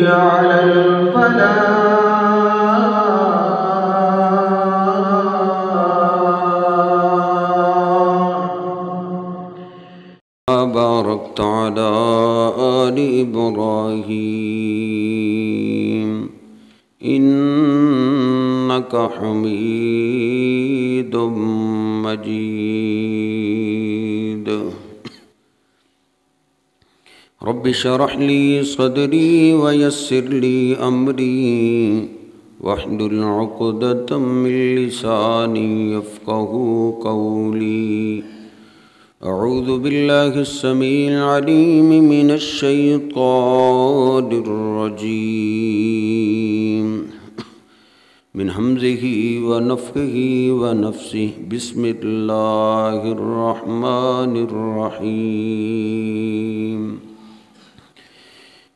على الفلاح باركت على آل إبراهيم إنك حميد مجيد رب اشرح لي صدري ويسر لي أمري واحلل عقدة من لساني يفقهوا قولي أعوذ بالله السميع العليم من الشيطان الرجيم من همزه ونفخه ونفسه بسم الله الرحمن الرحيم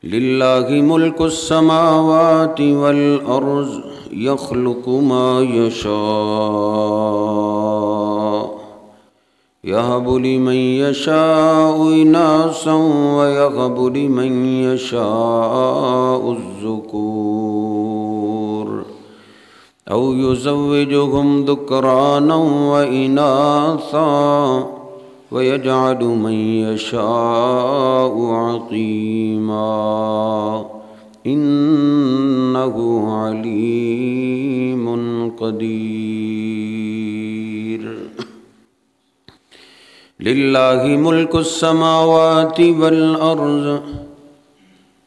لله ملك السماوات والأرض يخلق ما يشاء يهب لمن يشاء إناثا ويهب لمن يشاء الذكور أو يزوجهم ذكرانا وإناثا ويجعل من يشاء عقيما إنه عليم قدير للہ ملک السماوات والارض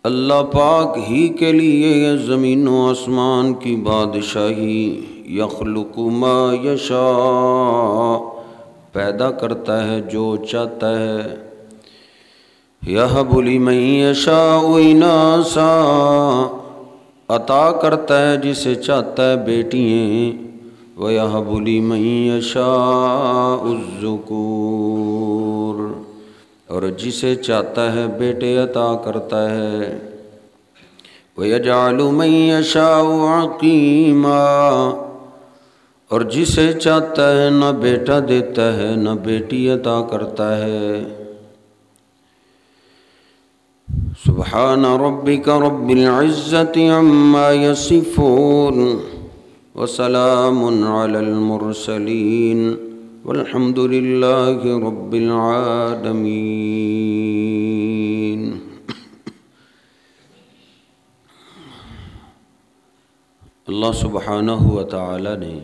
اللہ پاک ہی کے لیے ہے زمین و آسمان کی بادشاہی یخلق ما یشاء پیدا کرتا ہے جو چاہتا ہے یہب لمن یشاء اناسا عطا کرتا ہے جسے چاہتا ہے بیٹیاں وَيَهَبُ لِمَن يَشَاءُ الذُّكُورَ اور جسے چاہتا ہے بیٹے عطا کرتا ہے وَيَجْعَلُ مَن يَشَاءُ عَقِيمًا اور جسے چاہتا ہے نہ بیٹا دیتا ہے نہ بیٹی عطا کرتا ہے سبحان ربک رب العزة عما يصفون وسلام على المرسلين والحمد لله رب العالمين اللہ سبحانہ وتعالی نے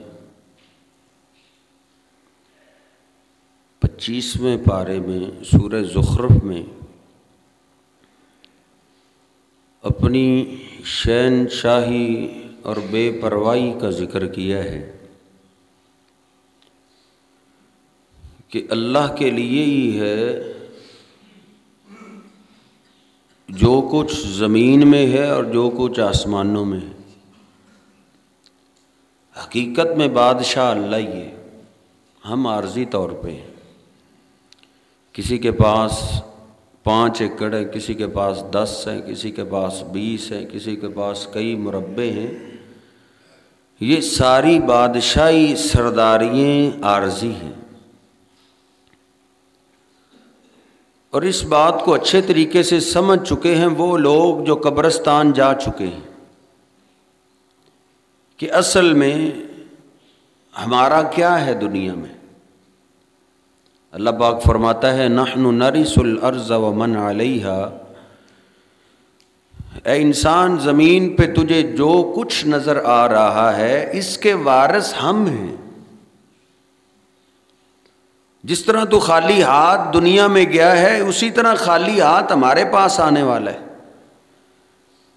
25ویں پارے میں سورہ زخرف میں اپنی شہنشاہی اور بے پرواہی کا ذکر کیا ہے کہ اللہ کے لیے ہی ہے جو کچھ زمین میں ہے اور جو کچھ آسمانوں میں ہے حقیقت میں بادشاہ اللہ ہی ہے ہم عارضی طور پہ ہیں کسی کے پاس 5 ایکڑ ہے کسی کے پاس 10 ہیں کسی کے پاس 20 ہیں کسی کے پاس کئی مربع ہیں یہ ساری بادشاہی سرداریاں عارضی ہیں اور اس بات کو اچھے طریقے سے سمجھ چکے ہیں وہ لوگ جو قبرستان جا چکے ہیں کہ اصل میں ہمارا کیا ہے دنیا میں اللہ پاک فرماتا ہے نحن نرث الارض ومن علیہا اے انسان زمین پہ تجھے جو کچھ نظر آ رہا ہے اس کے وارث ہم ہیں جس طرح تو خالی ہاتھ دنیا میں گیا ہے اسی طرح خالی ہاتھ ہمارے پاس آنے والا ہے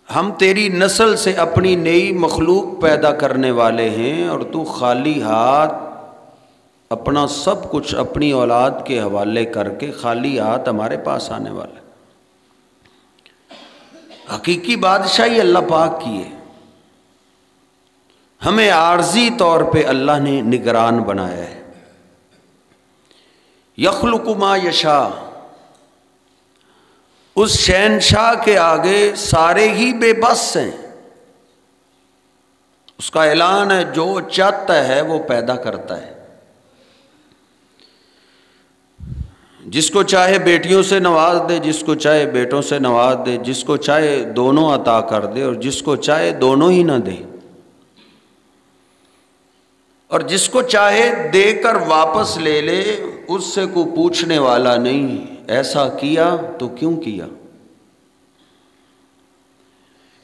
ہم تیری نسل سے اپنی نئی مخلوق پیدا کرنے والے ہیں اور تو خالی ہاتھ اپنا سب کچھ اپنی اولاد کے حوالے کر کے خالی ہاتھ ہمارے پاس آنے والا ہے حقیقی بادشاہی اللہ پاک کی ہے ہمیں عارضی طور پہ اللہ نے نگران بنایا ہے یخلق ما یشاء اس شہنشاہ کے آگے سارے ہی بے بس ہیں اس کا اعلان ہے جو چاہتا ہے وہ پیدا کرتا ہے جس کو چاہے بیٹیوں سے نواز دے، جس کو چاہے بیٹوں سے نواز دے، جس کو چاہے دونوں عطا کر دے اور جس کو چاہے دونوں ہی نہ دے، اور جس کو چاہے دے کر واپس لے لے، اس سے کوئی پوچھنے والا نہیں ایسا کیا تو کیوں کیا۔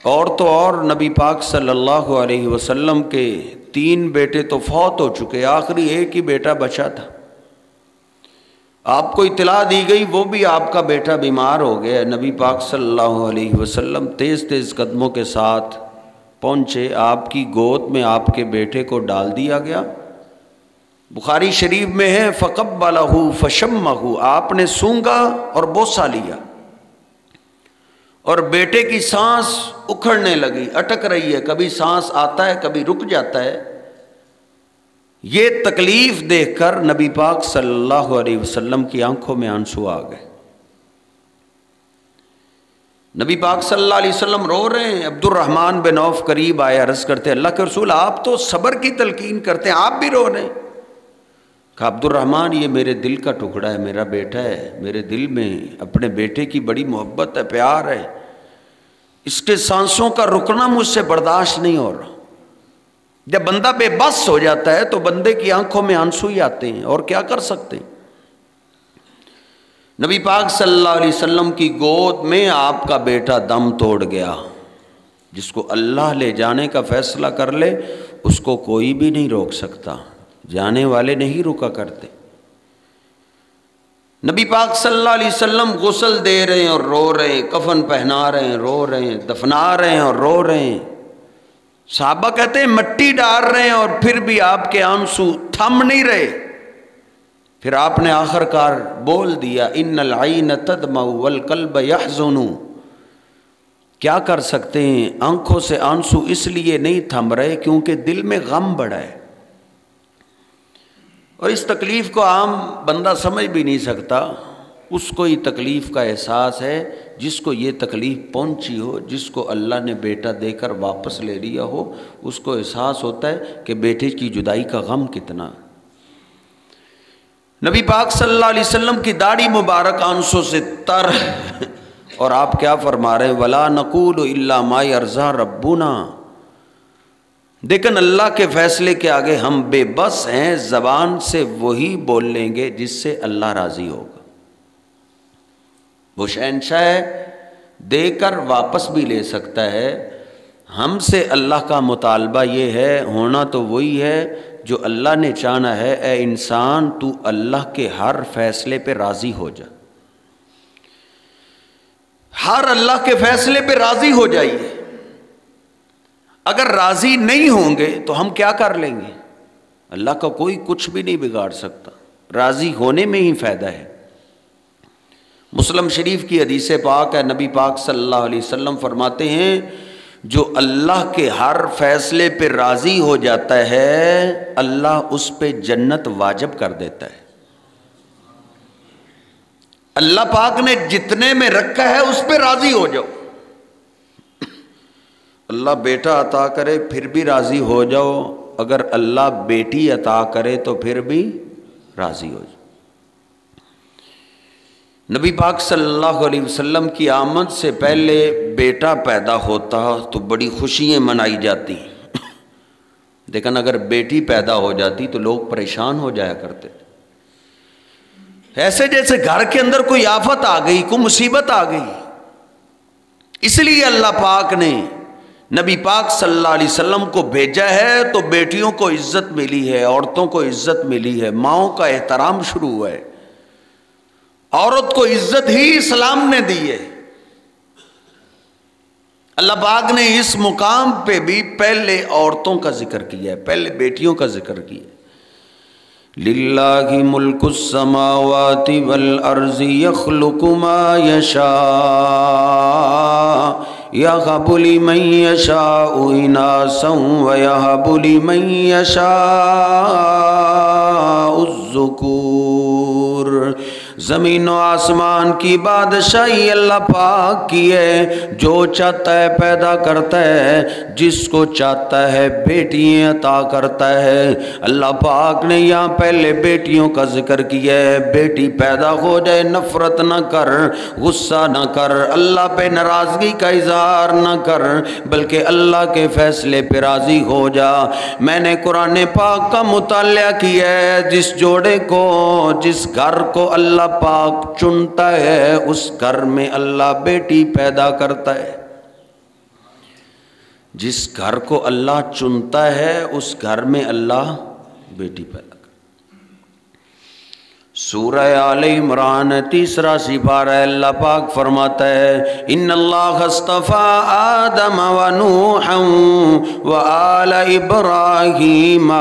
اور تو اور نبی پاک صلی اللہ علیہ وسلم کے 3 بیٹے تو فوت ہو چکے، آخری ایک ہی بیٹا بچا تھا۔ آپ کو اطلاع دی گئی وہ بھی آپ کا بیٹا بیمار ہو گیا۔ نبی پاک صلی اللہ علیہ وسلم تیز تیز قدموں کے ساتھ پہنچے، آپ کی گود میں آپ کے بیٹے کو ڈال دیا گیا۔ بخاری شریف میں ہے فَقَبَّلَهُ فَشَمَّهُ، آپ نے سونگا اور بوسہ لیا، اور بیٹے کی سانس اکھڑنے لگی، اٹک رہی ہے، کبھی سانس آتا ہے کبھی رک جاتا ہے۔ یہ تکلیف دیکھ کر نبی پاک صلی اللہ علیہ وسلم کی آنکھوں میں آنسو آ گئے۔ نبی پاک صلی اللہ علیہ وسلم رو رہے ہیں۔ عبد الرحمن بن عوف قریب آئے، عرض کرتے اللہ کے رسول آپ تو صبر کی تلقین کرتے ہیں، آپ بھی رو رہے ہیں۔ کہا عبد الرحمن یہ میرے دل کا ٹکڑا ہے، میرا بیٹا ہے، میرے دل میں اپنے بیٹے کی بڑی محبت ہے، پیار ہے، اس کے سانسوں کا رکنا مجھ سے برداشت نہیں ہو رہا۔ جب بندہ بے بس ہو جاتا ہے تو بندے کی آنکھوں میں آنسو ہی آتے ہیں، اور کیا کر سکتے ہیں۔ نبی پاک صلی اللہ علیہ وسلم کی گود میں آپ کا بیٹا دم توڑ گیا۔ جس کو اللہ لے جانے کا فیصلہ کر لے اس کو کوئی بھی نہیں روک سکتا، جانے والے نہیں رکا کرتے۔ نبی پاک صلی اللہ علیہ وسلم غسل دے رہے ہیں اور رو رہے ہیں، کفن پہنا رہے ہیں، رو رہے ہیں، دفنا رہے ہیں اور رو رہے ہیں۔ صحابہ کہتے ہیں مٹی ڈال رہے ہیں اور پھر بھی آپ کے آنسو تھم نہیں رہے۔ پھر آپ نے آخر کار بول دیا ان العین تدمع والقلب یحزن۔ کیا کر سکتے ہیں، آنکھوں سے آنسو اس لیے نہیں تھم رہے کیونکہ دل میں غم بڑا ہے، اور اس تکلیف کو عام بندہ سمجھ بھی نہیں سکتا۔ اس کو یہ تکلیف کا احساس ہے جس کو یہ تکلیف پہنچی ہو، جس کو اللہ نے بیٹا دے کر واپس لے لیا ہو، اس کو احساس ہوتا ہے کہ بیٹے کی جدائی کا غم کتنا۔ نبی پاک صلی اللہ علیہ وسلم کی داڑھی مبارک آنسوں سے تر، اور آپ کیا فرما رہے ہیں وَلَا نَقُولُ إِلَّا مَا يَرْضَىٰ رَبُّنَا۔ لیکن اللہ کے فیصلے کے آگے ہم بے بس ہیں، زبان سے وہی بول لیں گے جس سے اللہ راضی ہوگا۔ وہ شہنشاہ ہے، دے کر واپس بھی لے سکتا ہے۔ ہم سے اللہ کا مطالبہ یہ ہے، ہونا تو وہی ہے جو اللہ نے چاہنا ہے۔ اے انسان تو اللہ کے ہر فیصلے پہ راضی ہو جا، ہر اللہ کے فیصلے پہ راضی ہو جائیے۔ اگر راضی نہیں ہوں گے تو ہم کیا کر لیں گے؟ اللہ کا کوئی کچھ بھی نہیں بگاڑ سکتا، راضی ہونے میں ہی فائدہ ہے۔ مسلم شریف کی حدیث پاک ہے، نبی پاک صلی اللہ علیہ وسلم فرماتے ہیں جو اللہ کے ہر فیصلے پہ راضی ہو جاتا ہے اللہ اس پہ جنت واجب کر دیتا ہے۔ اللہ پاک نے جتنے میں رکھا ہے اس پہ راضی ہو جاؤ۔ اللہ بیٹا عطا کرے پھر بھی راضی ہو جاؤ، اگر اللہ بیٹی عطا کرے تو پھر بھی راضی ہو جاؤ۔ نبی پاک صلی اللہ علیہ وسلم کی آمد سے پہلے بیٹا پیدا ہوتا تو بڑی خوشیاں منائی جاتی، لیکن اگر بیٹی پیدا ہو جاتی تو لوگ پریشان ہو جایا کرتے، ایسے جیسے گھر کے اندر کوئی آفت آ گئی، کوئی مصیبت آ گئی۔ اس لیے اللہ پاک نے نبی پاک صلی اللہ علیہ وسلم کو بھیجا ہے تو بیٹیوں کو عزت ملی ہے، عورتوں کو عزت ملی ہے، ماؤں کا احترام شروع ہوا ہے۔ عورت کو عزت ہی اسلام نے دی ہے۔ اللہ پاک نے اس مقام پہ بھی پہلے عورتوں کا ذکر کیا ہے، پہلے بیٹیوں کا ذکر کیا ہے۔ لِلَّهِ مُلْكُ السَّمَاوَاتِ وَالْأَرْضِ يَخْلُقُ مَا يَشَاءُ يَهَبُ لِمَن يَشَاءُ إِنَاثًا وَيَهَبُ لِمَن يَشَاءُ الذُّكُورَ۔ زمین و آسمان کی بادشاہی اللہ پاک کی ہے، جو چاہتا ہے پیدا کرتا ہے، جس کو چاہتا ہے بیٹیاں عطا کرتا ہے۔ اللہ پاک نے یہاں پہلے بیٹیوں کا ذکر کیا ہے، بیٹی پیدا ہو جائے نفرت نہ کر، غصہ نہ کر، اللہ پہ ناراضگی کا اظہار نہ کر، بلکہ اللہ کے فیصلے پہ راضی ہو جا۔ میں نے قرآن پاک کا مطالعہ کیا ہے، جس جوڑے کو، جس گھر کو اللہ پاک چنتا ہے اس گھر میں اللہ بیٹی پیدا کرتا ہے۔ جس گھر کو اللہ چنتا ہے اس گھر میں اللہ بیٹی پیدا کرتا ہے۔ سورہ آل عمران 3 سپارہ اللہ پاک فرماتا ہے، ان اللہ اصطفیٰ آدم و نوحا و آل ابراہیم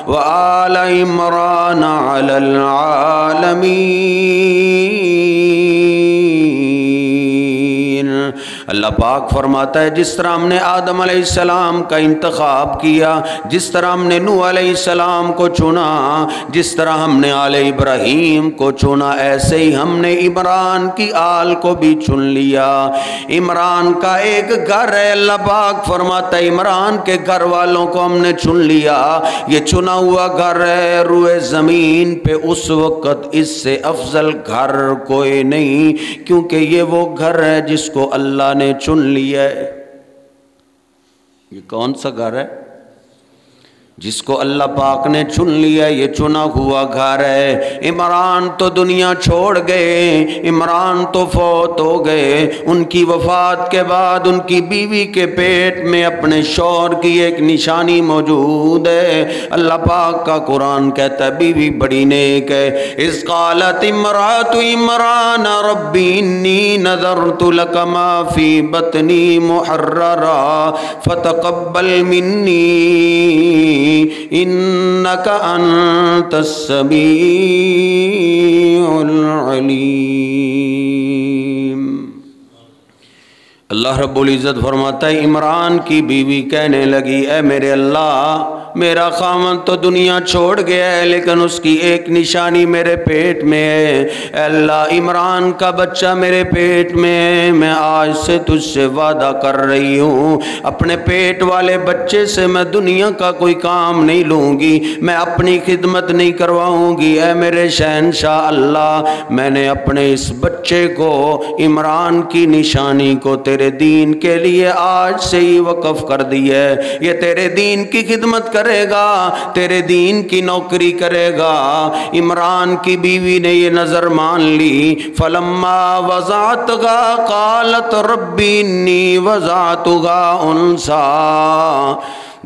و آل عمران علی العالمین۔ اللہ پاک فرماتا ہے جس طرح ہم نے آدم علیہ السلام کا انتخاب کیا، جس طرح ہم نے نوح علیہ السلام کو چنا، جس طرح ہم نے آل ابراہیم کو چنا، ایسے ہی ہم نے عمران کی آل کو بھی چن لیا۔ عمران کا ایک گھر ہے، اللہ پاک فرماتا ہے عمران کے گھر والوں کو ہم نے چن لیا۔ یہ چنا ہوا گھر ہے روئے زمین پہ، اس وقت اس سے افضل گھر کوئی نہیں، کیونکہ یہ وہ گھر ہے جس کو اللہ نے چن لیا ہے۔ یہ کون سا گھر ہے؟ جس کو اللہ پاک نے چن لیا، یہ چنا ہوا گھر ہے۔ عمران تو دنیا چھوڑ گئے، عمران تو فوت ہو گئے، ان کی وفات کے بعد ان کی بیوی کے پیٹ میں اپنے شوہر کی ایک نشانی موجود ہے۔ اللہ پاک کا قرآن کہتا ہے بیوی بڑی نیک ہے۔ اذ قالت امرأۃ عمران رب انی نذرت لک ما فی بطنی محررا فتقبل منی انک انت السمیع العلیم۔ اللہ رب العزت فرماتا ہے عمران کی بیوی کہنے لگی، اے میرے اللہ، میرا خاوند تو دنیا چھوڑ گیا ہے لیکن اس کی ایک نشانی میرے پیٹ میں ہے۔ اے اللہ، عمران کا بچہ میرے پیٹ میں ہے، میں آج سے تجھ سے وعدہ کر رہی ہوں، اپنے پیٹ والے بچے سے میں دنیا کا کوئی کام نہیں لوں گی، میں اپنی خدمت نہیں کرواؤں گی۔ اے میرے شہنشاہ اللہ، میں نے اپنے اس بچے کو، عمران کی نشانی کو تیرے دین کے لیے آج سے ہی وقف کر دیا ہے، یہ تیرے دین کی خدمت کرے گا، تیرے دین کی نوکری کرے گا۔ عمران کی بیوی نے یہ نظر مان لی۔ فلما وضعتها قالت رب انی وضعتها انثی،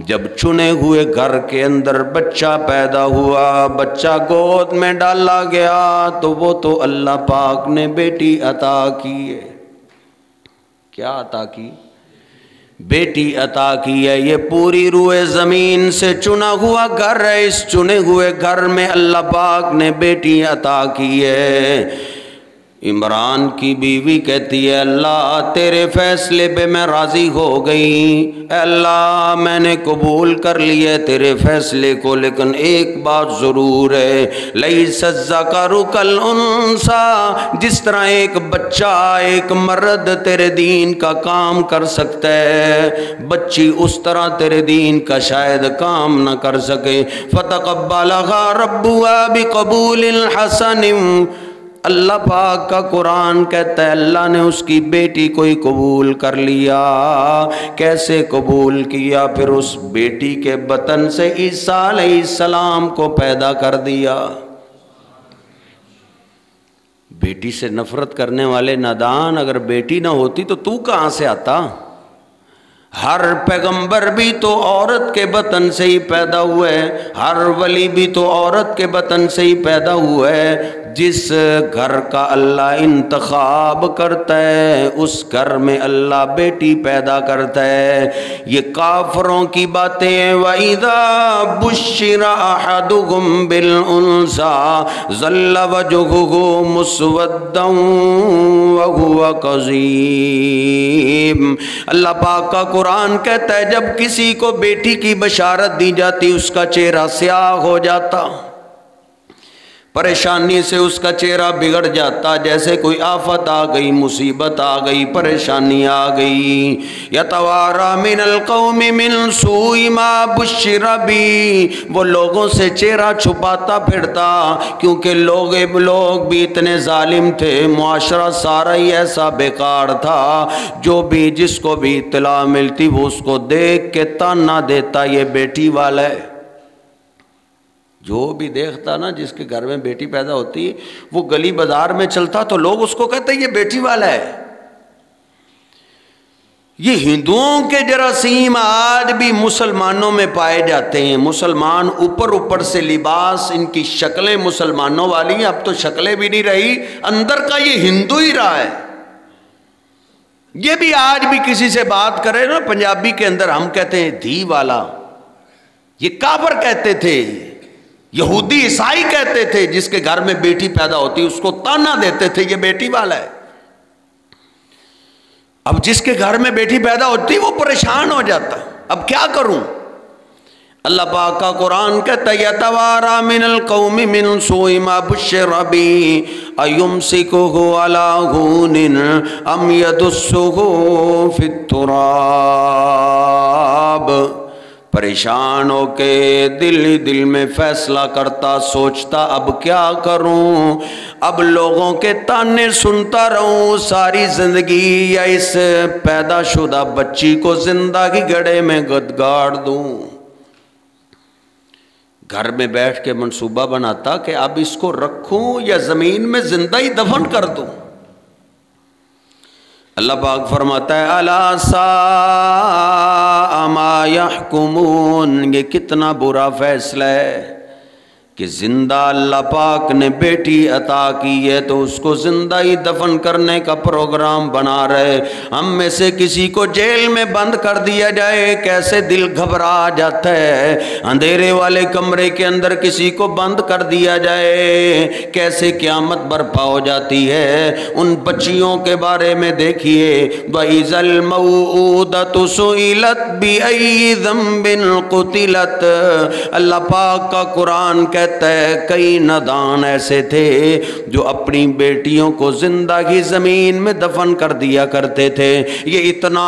جب چنے ہوئے گھر کے اندر بچہ پیدا ہوا، بچہ گود میں ڈالا گیا، تو وہ تو اللہ پاک نے بیٹی عطا کی ہے۔ کیا عطا کی؟ بیٹی عطا کی ہے۔ یہ پوری روئے زمین سے چنا ہوا گھر ہے، اس چنے ہوئے گھر میں اللہ پاک نے بیٹی عطا کی ہے۔ عمران کی بیوی کہتی ہے اللہ تیرے فیصلے پہ میں راضی ہو گئی، اے اللہ میں نے قبول کر لیا تیرے فیصلے کو، لیکن ایک بات ضرور ہے، لیس الذکر کالانثی، جس طرح ایک بچہ، ایک مرد تیرے دین کا کام کر سکتا ہے، بچی اس طرح تیرے دین کا شاید کام نہ کر سکے۔ فتقبلها ربها بقبول حسن، اللہ پاک کا قرآن کہتا ہے اللہ نے اس کی بیٹی کو ہی قبول کر لیا۔ کیسے قبول کیا؟ پھر اس بیٹی کے بطن سے عیسیٰ علیہ السلام کو پیدا کر دیا۔ بیٹی سے نفرت کرنے والے نادان، اگر بیٹی نہ ہوتی تو کہاں سے آتا؟ ہر پیغمبر بھی تو عورت کے بطن سے ہی پیدا ہوا ہے، ہر ولی بھی تو عورت کے بطن سے ہی پیدا ہوا ہے۔ جس گھر کا اللہ انتخاب کرتا ہے اس گھر میں اللہ بیٹی پیدا کرتا ہے۔ یہ کافروں کی باتیں ہیں۔ وَإِذَا بُشِّرَ أَحَدُهُمْ بِالْأُنثَىٰ ظَلَّ وَجْهُهُ مُسْوَدًّا وَهُوَ كَظِيمٌ، اللہ پاک کا قرآن کہتا ہے جب کسی کو بیٹی کی بشارت دی جاتی اس کا چہرہ سیاہ ہو جاتا۔ پریشانی سے اس کا چہرہ بگڑ جاتا، جیسے کوئی آفت آ گئی، مصیبت آ گئی، پریشانی آ گئی۔ یتوارا من القوم من سوء ما بشر بی، وہ لوگوں سے چہرہ چھپاتا پھرتا، کیونکہ لوگ بھی اتنے ظالم تھے، معاشرہ سارا ہی ایسا بیکار تھا، جو بھی جس کو بھی اطلاع ملتی وہ اس کو دیکھ کے تانا دیتا، یہ بیٹی والا ہے۔ جو بھی دیکھتا نا جس کے گھر میں بیٹی پیدا ہوتی، وہ گلی بازار میں چلتا تو لوگ اس کو کہتے یہ بیٹی والا ہے۔ یہ ہندوؤں کے جراثیم آج بھی مسلمانوں میں پائے جاتے ہیں۔ مسلمان اوپر سے لباس، ان کی شکلیں مسلمانوں والی ہیں، اب تو شکلیں بھی نہیں رہی، اندر کا یہ ہندو ہی رہا ہے۔ یہ بھی آج بھی کسی سے بات کرے نا پنجابی کے اندر، ہم کہتے ہیں دھی والا، یہ کافر کہتے تھے، یہودی عیسائی کہتے تھے، جس کے گھر میں بیٹی پیدا ہوتی اس کو تانا دیتے تھے یہ بیٹی والا ہے۔ اب جس کے گھر میں بیٹی پیدا ہوتی وہ پریشان ہو جاتا، اب کیا کروں؟ اللہ پاک کا قرآن کہتا ہے یتوارا من القوم من سوء ما بشر بی ایمسکہ علی ہون ام یدسہ فی التراب۔ پریشان ہو کے دل میں فیصلہ کرتا، سوچتا اب کیا کروں، اب لوگوں کے تانے سنتا رہوں ساری زندگی، یا اس پیدا شدہ بچی کو زندہ کی گڑھے میں گاڑ دوں۔ گھر میں بیٹھ کے منصوبہ بناتا کہ اب اس کو رکھوں یا زمین میں زندہ ہی دفن کر دوں۔ اللہ پاک فرماتا ہے الا ساء ما یحکمون، یہ کتنا برا فیصلہ ہے کہ زندہ اللہ پاک نے بیٹی عطا کی ہے تو اس کو زندہ ہی دفن کرنے کا پروگرام بنا رہے۔ ہم میں سے کسی کو جیل میں بند کر دیا جائے کیسے دل گھبرا جاتا ہے، اندھیرے والے کمرے کے اندر کسی کو بند کر دیا جائے کیسے قیامت برپا ہو جاتی ہے۔ ان بچیوں کے بارے میں دیکھیے وَإِذَا الْمَوْءُودَةُ سُئِلَتْ بِأَيِّ ذَنبٍ قُتِلَتْ، اللہ پاک کا قرآن کہتا ہے کئی نادان ایسے تھے جو اپنی بیٹیوں کو زندہ ہی زمین میں دفن کر دیا کرتے تھے۔ یہ اتنا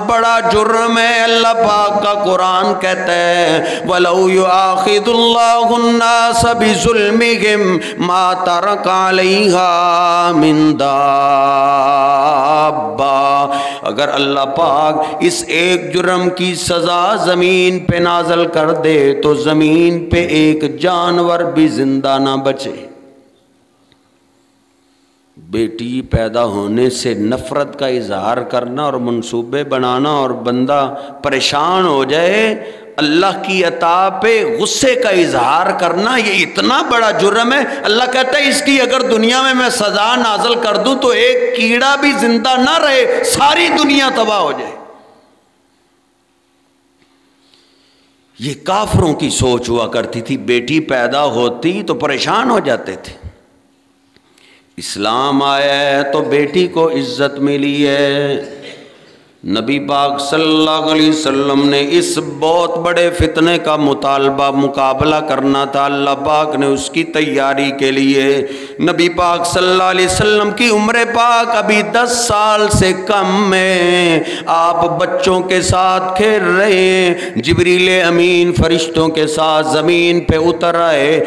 بڑا جرم ہے، اللہ پاک کا قرآن کہتا ہے وَلَوْ يُؤَاخِذُ اللَّهُ النَّاسَ بِظُلْمِهِمْ مَا تَرَكَ عَلَيْهَا مِن دَابَّةٍ، اگر اللہ پاک اس ایک جرم کی سزا زمین پہ نازل کر دے تو زمین پہ ایک جانور بھی زندہ نہ بچے۔ بیٹی پیدا ہونے سے نفرت کا اظہار کرنا اور منصوبے بنانا اور بندہ پریشان ہو جائے، اللہ کی عطا پہ غصے کا اظہار کرنا، یہ اتنا بڑا جرم ہے۔ اللہ کہتا ہے اس کی اگر دنیا میں سزا نازل کر دوں تو ایک کیڑا بھی زندہ نہ رہے، ساری دنیا تباہ ہو جائے۔ یہ کافروں کی سوچ ہوا کرتی تھی، بیٹی پیدا ہوتی تو پریشان ہو جاتے تھے۔ اسلام آیا ہے تو بیٹی کو عزت ملی ہے۔ نبی پاک صلی اللہ علیہ وسلم نے اس بہت بڑے فتنے کا مقابلہ کرنا تھا، اللہ پاک نے اس کی تیاری کے لیے نبی پاک صلی اللہ علیہ وسلم کی عمر پاک ابھی 10 سال سے کم میں، آپ بچوں کے ساتھ کھیل رہے ہیں، جبریل امین فرشتوں کے ساتھ زمین پہ اتر آئے۔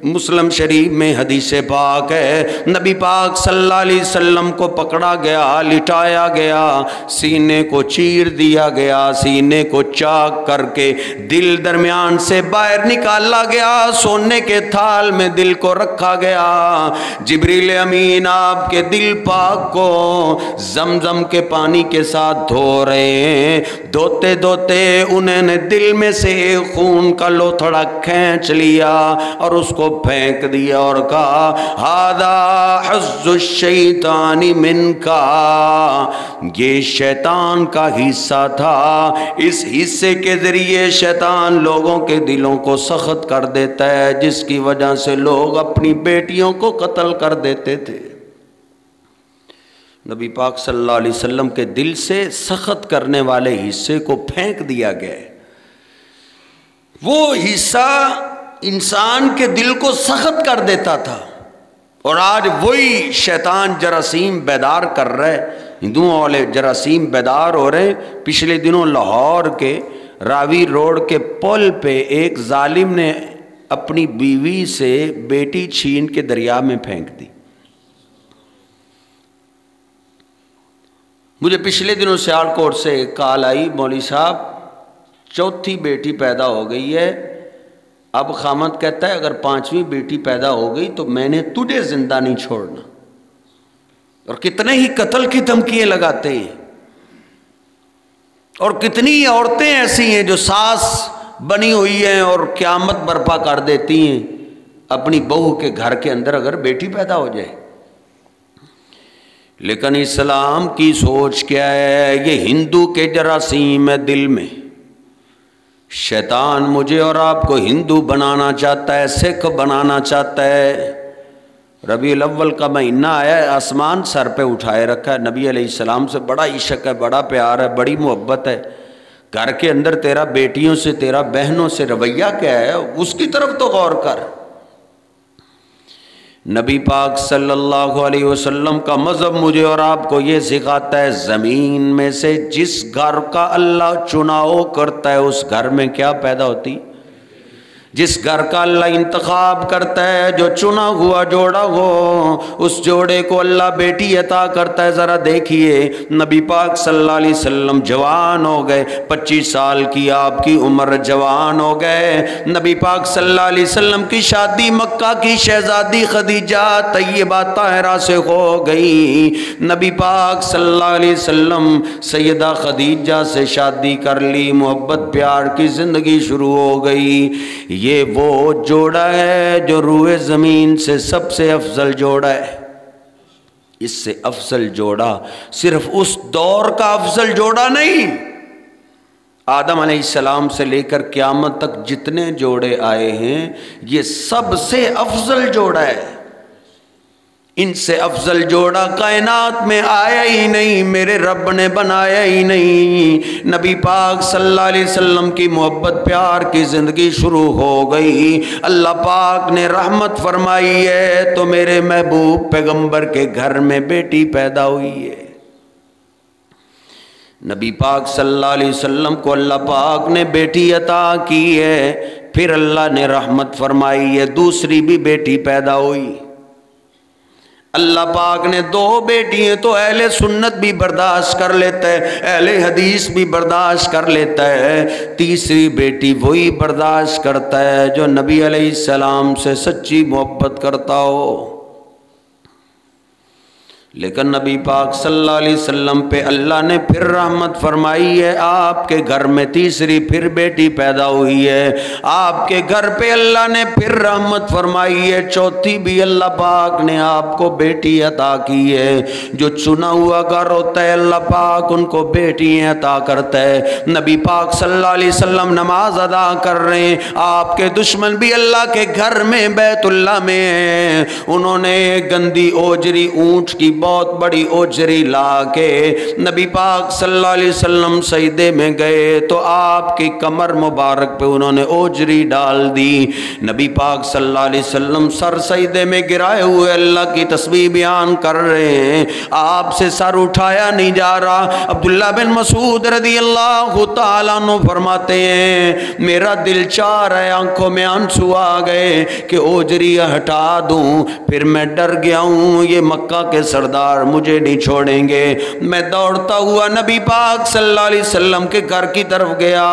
مسلم شریف میں حدیث پاک ہے نبی پاک صلی اللہ علیہ وسلم کو پکڑا گیا، لٹایا گیا، سینے کو چیر دیا گیا، سینے کو چاک کر کے دل درمیان سے باہر نکالا گیا، سونے کے تھال میں دل کو رکھا گیا۔ جبریل امین آپ کے دل پاک کو زمزم کے پانی کے ساتھ دھو رہے ہیں، دھوتے دھوتے انہوں نے دل میں سے ایک خون کا لوتھڑا کھینچ لیا اور اس کو پھینک دیا اور کہا ہذا حظ الشیطان منکا، یہ شیطان کا حصہ تھا، اس حصے کے ذریعے شیطان لوگوں کے دلوں کو سخت کر دیتا ہے، جس کی وجہ سے لوگ اپنی بیٹیوں کو قتل کر دیتے تھے۔ نبی پاک صلی اللہ علیہ وسلم کے دل سے سخت کرنے والے حصے کو پھینک دیا گیا۔ وہ حصہ انسان کے دل کو سخت کر دیتا تھا، اور آج وہی شیطان جراثیم بیدار کر رہے، ہندوؤں والے جراثیم بیدار ہو رہے ہیں۔ پچھلے دنوں لاہور کے راوی روڈ کے پل پہ ایک ظالم نے اپنی بیوی سے بیٹی چھین کے دریا میں پھینک دی۔ مجھے پچھلے دنوں سیالکوٹ سے ایک کال آئی، مولوی صاحب چوتھی بیٹی پیدا ہو گئی ہے، اب خامد کہتا ہے اگر پانچویں بیٹی پیدا ہو گئی تو میں نے تجھے زندہ نہیں چھوڑنا۔ اور کتنے ہی قتل کی دھمکیاں لگاتے ہیں، اور کتنی عورتیں ایسی ہیں جو ساس بنی ہوئی ہیں اور قیامت برپا کر دیتی ہیں اپنی بہو کے گھر کے اندر اگر بیٹی پیدا ہو جائے۔ لیکن اسلام کی سوچ کیا ہے؟ یہ ہندو کے جراثیم ہے دل میں۔ شیطان مجھے اور آپ کو ہندو بنانا چاہتا ہے، سکھ بنانا چاہتا ہے۔ ربیع الاول کا مہینہ آیا ہے، آسمان سر پہ اٹھائے رکھا ہے، نبی علیہ السلام سے بڑا عشق ہے، بڑا پیار ہے، بڑی محبت ہے۔ گھر کے اندر تیرا بیٹیوں سے، تیرا بہنوں سے رویہ کیا ہے، اس کی طرف تو غور کر۔ نبی پاک صلی اللہ علیہ وسلم کا مذہب مجھے اور آپ کو یہ سکھاتا ہے، زمین میں سے جس گھر کا اللہ چناؤ کرتا ہے اس گھر میں کیا پیدا ہوتی؟ جس گھر کا اللہ انتخاب کرتا ہے، جو چنا ہوا جوڑا ہو، اس جوڑے کو اللہ بیٹی عطا کرتا ہے۔ ذرا دیکھیے نبی پاک صلی اللہ علیہ وسلم جوان ہو گئے، 25 سال کی آپ کی عمر، جوان ہو گئے۔ نبی پاک صلی اللہ علیہ وسلم کی شادی مکہ کی شہزادی خدیجہ طیبہ طاہرہ سے ہو گئی۔ نبی پاک صلی اللہ علیہ وسلم سیدہ خدیجہ سے شادی کر لی، محبت پیار کی زندگی شروع ہو گئی۔ یہ وہ جوڑا ہے جو روئے زمین سے سب سے افضل جوڑا ہے۔ اس سے افضل جوڑا صرف اس دور کا افضل جوڑا نہیں، آدم علیہ السلام سے لے کر قیامت تک جتنے جوڑے آئے ہیں یہ سب سے افضل جوڑا ہے۔ ان سے افضل جوڑا کائنات میں آیا ہی نہیں، میرے رب نے بنایا ہی نہیں۔ نبی پاک صلی اللہ علیہ وسلم کی محبت پیار کی زندگی شروع ہو گئی، اللہ پاک نے رحمت فرمائی ہے تو میرے محبوب پیغمبر کے گھر میں بیٹی پیدا ہوئی ہے۔ نبی پاک صلی اللہ علیہ وسلم کو اللہ پاک نے بیٹی عطا کی ہے، پھر اللہ نے رحمت فرمائی ہے، دوسری بھی بیٹی پیدا ہوئی۔ اللہ پاک نے 2 بیٹی ہیں تو اہل سنت بھی برداشت کر لیتا ہے، اہل حدیث بھی برداشت کر لیتا ہے، تیسری بیٹی وہی برداشت کرتا ہے جو نبی علیہ السلام سے سچی محبت کرتا ہو۔ لیکن نبی پاک صلی اللہ علیہ وسلم پہ اللہ نے پھر رحمت فرمائی ہے، آپ کے گھر میں تیسری پھر بیٹی پیدا ہوئی ہے، آپ کے گھر پہ اللہ نے پھر رحمت فرمائی ہے، چوتھی بھی اللہ پاک نے آپ کو بیٹی عطا کی ہے۔ جو چنا ہوا گھر ہوتا ہے اللہ پاک ان کو بیٹیاں عطا کرتا ہے۔ نبی پاک صلی اللہ علیہ وسلم نماز ادا کر رہے ہیں، آپ کے دشمن بھی اللہ کے گھر میں بیت اللہ میں ہیں، انہوں نے گندی اوجری اونٹ کی بہت بڑی اوجری لا کے نبی پاک صلی اللہ علیہ وسلم سجدے میں گئے تو آپ کی کمر مبارک پہ انہوں نے اوجری ڈال دی۔ نبی پاک صلی اللہ علیہ وسلم سر سجدے میں گرائے ہوئے اللہ کی تسبیح بیان کر رہے ہیں، آپ سے سر اٹھایا نہیں جا رہا۔ عبداللہ بن مسعود رضی اللہ تعالیٰ عنہ فرماتے ہیں میرا دل چاہ رہا ہے، آنکھوں میں آنسو آ گئے کہ اوجری ہٹا دوں، پھر میں ڈر گیا ہوں یہ مکہ کے سردار مجھے نہیں چھوڑیں گے۔ میں دوڑتا ہوا نبی پاک صلی اللہ علیہ وسلم کے گھر کی طرف گیا،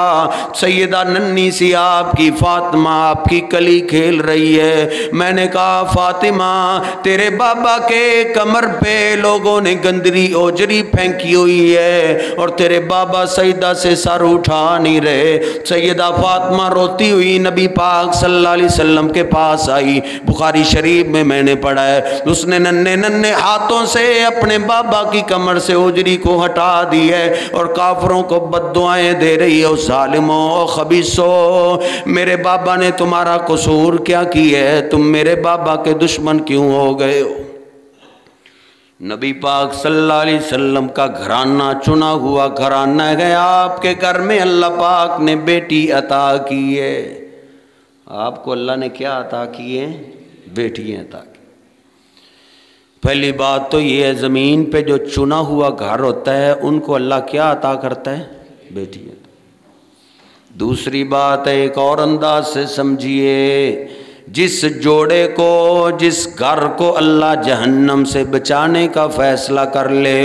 سیدہ ننھی سی آپ کی فاطمہ آپ کی کلی کھیل رہی ہے۔ میں نے کہا فاطمہ تیرے بابا کے کمر پہ لوگوں نے گندری اوجری پھینکی ہوئی ہے اور تیرے بابا سجدہ سے سر اٹھا نہیں رہے۔ سیدہ فاطمہ روتی ہوئی نبی پاک صلی اللہ علیہ وسلم کے پاس آئی، بخاری شریف میں نے پڑھا ہے، اس نے ننھے ہاتھوں سے اپنے بابا کی کمر سے اوجری کو ہٹا دی ہے اور کافروں کو بد دعائیں دے رہی ہے، ظالموں خبیثوں، میرے بابا نے تمہارا قصور کیا کی ہے، تم میرے بابا کے دشمن کیوں ہو گئے ہو؟ نبی پاک صلی اللہ علیہ وسلم کا گھرانہ چنا ہوا گھرانہ ہے، آپ کے گھر میں اللہ پاک نے بیٹی عطا کی ہے۔ آپ کو اللہ نے کیا عطا کیے؟ بیٹیاں عطا کی۔ پہلی بات تو یہ ہے زمین پہ جو چنا ہوا گھر ہوتا ہے ان کو اللہ کیا عطا کرتا ہے؟ بیٹیاں۔ دوسری بات ہے ایک اور انداز سے سمجھیے، جس جوڑے کو، جس گھر کو اللہ جہنم سے بچانے کا فیصلہ کر لے،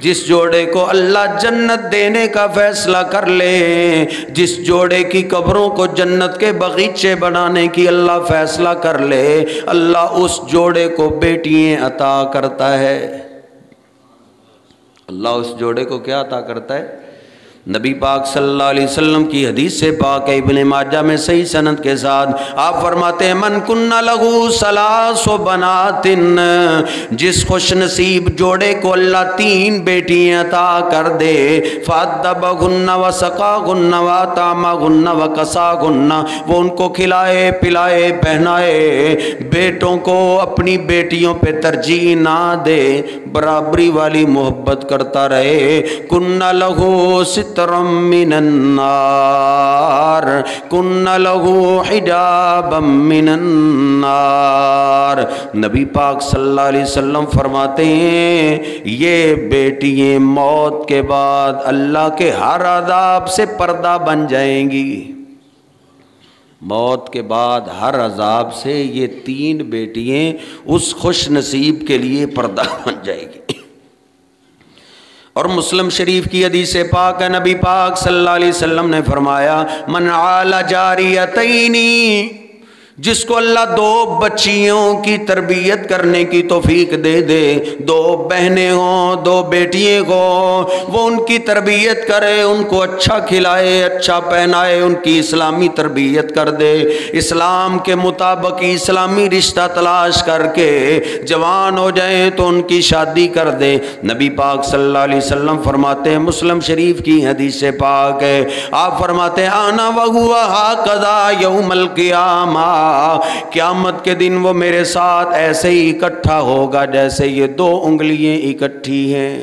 جس جوڑے کو اللہ جنت دینے کا فیصلہ کر لے، جس جوڑے کی قبروں کو جنت کے باغیچے بنانے کی اللہ فیصلہ کر لے، اللہ اس جوڑے کو بیٹیاں عطا کرتا ہے۔ اللہ اس جوڑے کو کیا عطا کرتا ہے؟ نبی پاک صلی اللہ علیہ وسلم کی حدیث سے پاک ہے، ابن ماجہ میں صحیح سند کے ساتھ آپ فرماتے ہیں من کن لہو ثلاث بنات، جس خوش نصیب جوڑے کو اللہ 3 بیٹیاں عطا کر دے، فادبہن وسقاہن واطعمہن وکساہن، وہ ان کو کھلائے پلائے پہنائے، بیٹوں کو اپنی بیٹیوں پہ ترجیح نہ دے، برابری والی محبت کرتا رہے، کن لہو سترم من النار، کن لہو حجابا من النار۔ نبی پاک صلی اللہ علیہ وسلم فرماتے ہیں یہ بیٹیاں موت کے بعد اللہ کے ہر عذاب سے پردہ بن جائیں گی۔ موت کے بعد ہر عذاب سے یہ 3 بیٹیاں اس خوش نصیب کے لیے پردہ بن جائے گی۔ اور مسلم شریف کی حدیث پاک ہے، نبی پاک صلی اللہ علیہ وسلم نے فرمایا من عال جاریتین، جس کو اللہ 2 بچیوں کی تربیت کرنے کی توفیق دے دے، 2 بہنیں ہوں 2 بیٹیاں ہوں، وہ ان کی تربیت کرے، ان کو اچھا کھلائے اچھا پہنائے، ان کی اسلامی تربیت کر دے، اسلام کے مطابق اسلامی رشتہ تلاش کر کے جوان ہو جائیں تو ان کی شادی کر دے۔ نبی پاک صلی اللہ علیہ وسلم فرماتے ہیں، مسلم شریف کی حدیث پاک ہے، آپ فرماتے ہیں انا وہو ہاکذا یوم القیامہ، قیامت کے دن وہ میرے ساتھ ایسے ہی اکٹھا ہوگا جیسے یہ 2 انگلیاں اکٹھی ہیں۔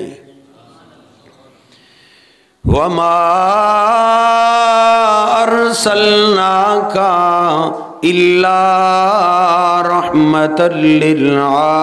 وَمَا أَرْسَلْنَاكَ إِلَّا رَحْمَةً لِّلْعَالَمِينَ،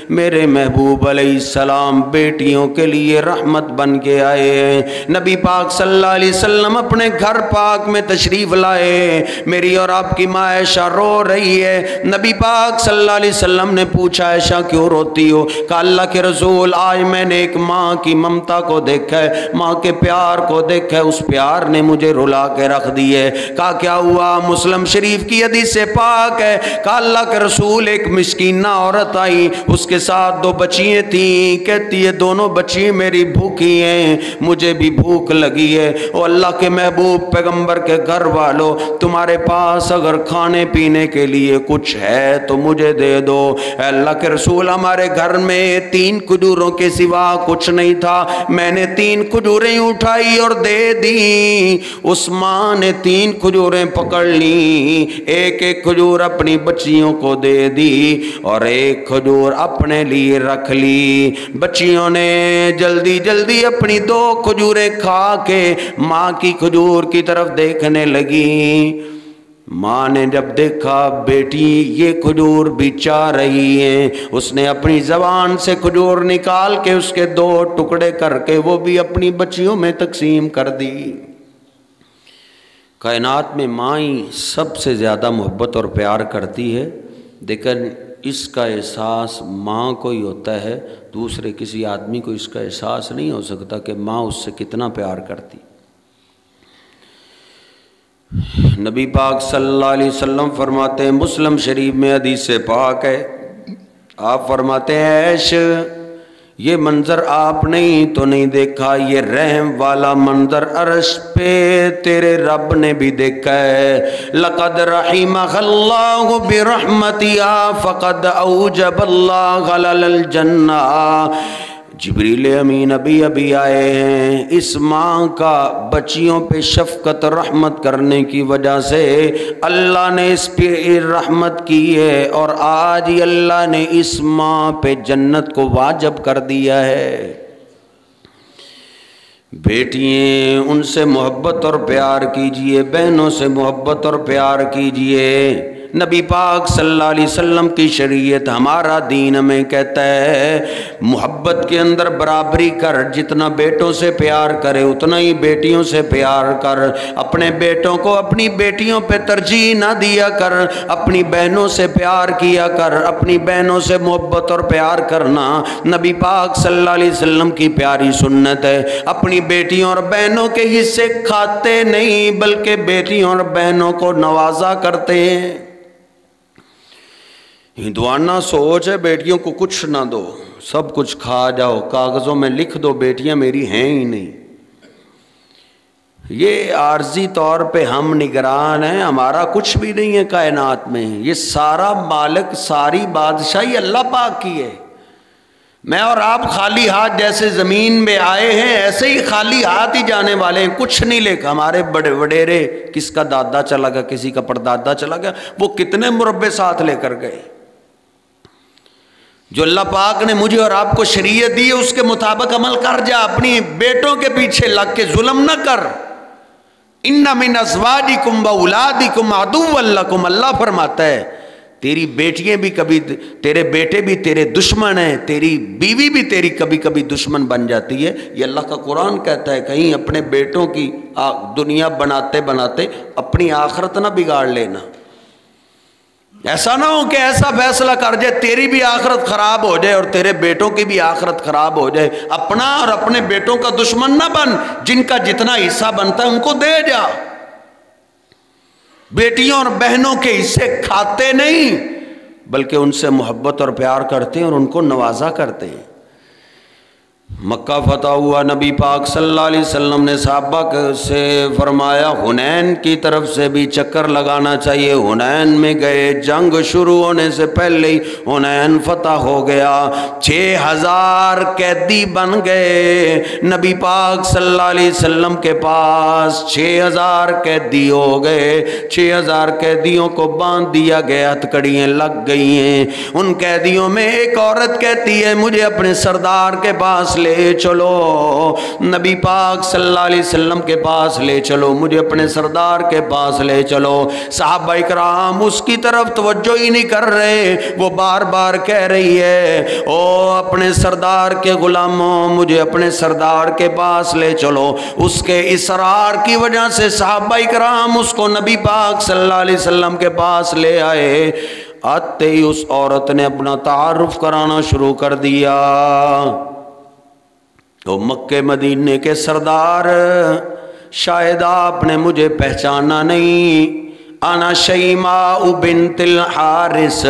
میرے محبوب علیہ السلام بیٹیوں کے لیے رحمت بن کے آئے ہیں۔ نبی پاک صلی اللہ علیہ وسلم اپنے گھر پاک میں تشریف لائے، میری اور آپ کی ماں عائشہ رو رہی ہے، نبی پاک صلی اللہ علیہ وسلم نے پوچھا عائشہ کیوں روتی ہو؟ کہا اللہ کے رسول آج میں نے ایک ماں کی ممتا کو دیکھا ہے، ماں کے پیار کو دیکھا ہے، اس پیار نے مجھے رلا کے رکھ دی ہے۔ کہا کیا ہوا؟ مسلم شریف کی حدیث سے پاک ہے، کہا اللہ کے رسول ایک مسکینہ عورت آئی، اس کے ساتھ 2 بچیاں تھیں، کہتی ہے دونوں بچی میری بھوکی ہیں، مجھے بھی بھوک لگی ہے، اور اللہ کے محبوب پیغمبر کے گھر والوں تمہارے پاس اگر کھانے پینے کے لیے کچھ ہے تو مجھے دے دو۔ اے اللہ کے رسول ہمارے گھر میں 3 کھجوروں کے سوا کچھ نہیں تھا، میں نے 3 کھجوریں اٹھائی اور دے دی۔ اس ماں نے 3 کھجوریں پکڑ لی، ایک کھجور اپنی بچیوں کو دے دی اور ایک کھجور اپنے لیے رکھ لی۔ بچیوں نے جلدی جلدی اپنی 2 کھجوریں کھا کے ماں کی کھجور کی طرف دیکھنے لگی۔ ماں نے جب دیکھا بیٹی یہ کھجور بھی چاہ رہی ہیں، اس نے اپنی زبان سے کھجور نکال کے اس کے 2 ٹکڑے کر کے وہ بھی اپنی بچیوں میں تقسیم کر دی۔ کائنات میں ماں ہی سب سے زیادہ محبت اور پیار کرتی ہے، لیکن اس کا احساس ماں کو ہی ہوتا ہے، دوسرے کسی آدمی کو اس کا احساس نہیں ہو سکتا کہ ماں اس سے کتنا پیار کرتی۔ نبی پاک صلی اللہ علیہ وسلم فرماتے ہیں، مسلم شریف میں حدیث پاک ہے، آپ فرماتے ہیں عیش یہ منظر آپ نہیں تو نہیں دیکھا، یہ رحم والا منظر عرش پہ تیرے رب نے بھی دیکھا ہے۔ لقد رحمک اللہ برحمتیا فقد اوجب اللہ لل الجنہ، جبریل امین ابھی آئے ہیں، اس ماں کا بچیوں پہ شفقت رحمت کرنے کی وجہ سے اللہ نے اس پہ رحمت کی ہے، اور آج ہی اللہ نے اس ماں پہ جنت کو واجب کر دیا ہے۔ بیٹییں ان سے محبت اور پیار کیجئے، بہنوں سے محبت اور پیار کیجئے۔ نبی پاک صلی اللہ علیہ وسلم کی شریعت، ہمارا دین ہمیں کہتا ہے محبت کے اندر برابری کر، جتنا بیٹوں سے پیار کرے اتنا ہی بیٹیوں سے پیار کر۔ اپنے بیٹوں کو اپنی بیٹیوں پہ ترجیح نہ دیا کر، اپنی بہنوں سے پیار کیا کر۔ اپنی بہنوں سے محبت اور پیار کرنا نبی پاک صلی اللہ علیہ وسلم کی پیاری سنت ہے۔ اپنی بیٹیوں اور بہنوں کے حصے کھاتے نہیں بلکہ بیٹیوں اور بہنوں کو نوازا کرتے ہیں۔ ہندوانہ سوچ ہے بیٹیوں کو کچھ نہ دو، سب کچھ کھا جاؤ، کاغذوں میں لکھ دو بیٹیاں میری ہیں ہی نہیں۔ یہ عارضی طور پہ ہم نگران ہیں، ہمارا کچھ بھی نہیں ہے کائنات میں، یہ سارا مالک، ساری بادشاہی اللہ پاک کی ہے۔ میں اور آپ خالی ہاتھ جیسے زمین میں آئے ہیں ایسے ہی خالی ہاتھ ہی جانے والے ہیں، کچھ نہیں لے کر۔ ہمارے بڑے وڈیرے، کس کا دادا چلا گیا، کسی کا پردادا چلا گیا، وہ کتنے مربے ساتھ لے کر گئے۔ جو اللہ پاک نے مجھے اور آپ کو شریعت دی ہے اس کے مطابق عمل کر جا، اپنی بیٹوں کے پیچھے لگ کے ظلم نہ کر۔ ان من ازواجکم واولادکم عدوا لکم، اللہ فرماتا ہے تیری بیٹیاں بھی کبھی، تیرے بیٹے بھی تیرے دشمن ہیں، تیری بیوی بھی تیری کبھی کبھی دشمن بن جاتی ہے۔ یہ اللہ کا قرآن کہتا ہے۔ کہیں اپنے بیٹوں کی دنیا بناتے بناتے اپنی آخرت نہ بگاڑ لینا۔ ایسا نہ ہو کہ ایسا فیصلہ کر جائے تیری بھی آخرت خراب ہو جائے اور تیرے بیٹوں کی بھی آخرت خراب ہو جائے۔ اپنا اور اپنے بیٹوں کا دشمن نہ بن، جن کا جتنا حصہ بنتا ہے ان کو دے جا۔ بیٹیوں اور بہنوں کے حصے کھاتے نہیں بلکہ ان سے محبت اور پیار کرتے ہیں اور ان کو نوازا کرتے ہیں۔ مکہ فتح ہوا، نبی پاک صلی اللہ علیہ وسلم نے صحابہ سے فرمایا حنین کی طرف سے بھی چکر لگانا چاہیے۔ حنین میں گئے، جنگ شروع ہونے سے پہلے ہی حنین فتح ہو گیا، 6000 قیدی بن گئے۔ نبی پاک صلی اللہ علیہ وسلم کے پاس 6000 قیدی ہو گئے، 6000 قیدیوں کو باندھ دیا گیا، ہتھکڑیاں لگ گئی ہیں۔ ان قیدیوں میں ایک عورت کہتی ہے مجھے اپنے سردار کے پاس لے چلو، نبی پاک صلی اللہ علیہ وسلم کے پاس لے چلو، مجھے اپنے سردار کے پاس لے چلو۔ صحابہ کرام اس کی طرف توجہ ہی نہیں کر رہے، وہ بار بار کہہ رہی ہے او اپنے سردار کے غلاموں مجھے اپنے سردار کے پاس لے چلو۔ اس کے اصرار کی وجہ سے صحابہ کرام اس کو نبی پاک صلی اللہ علیہ وسلم کے پاس لے آئے۔ آتے ہی اس عورت نے اپنا تعارف کرانا شروع کر دیا۔ تو مکے مدینے کے سردار، شاید آپ نے مجھے پہچانا نہیں، انا شیماء بنت الحارث،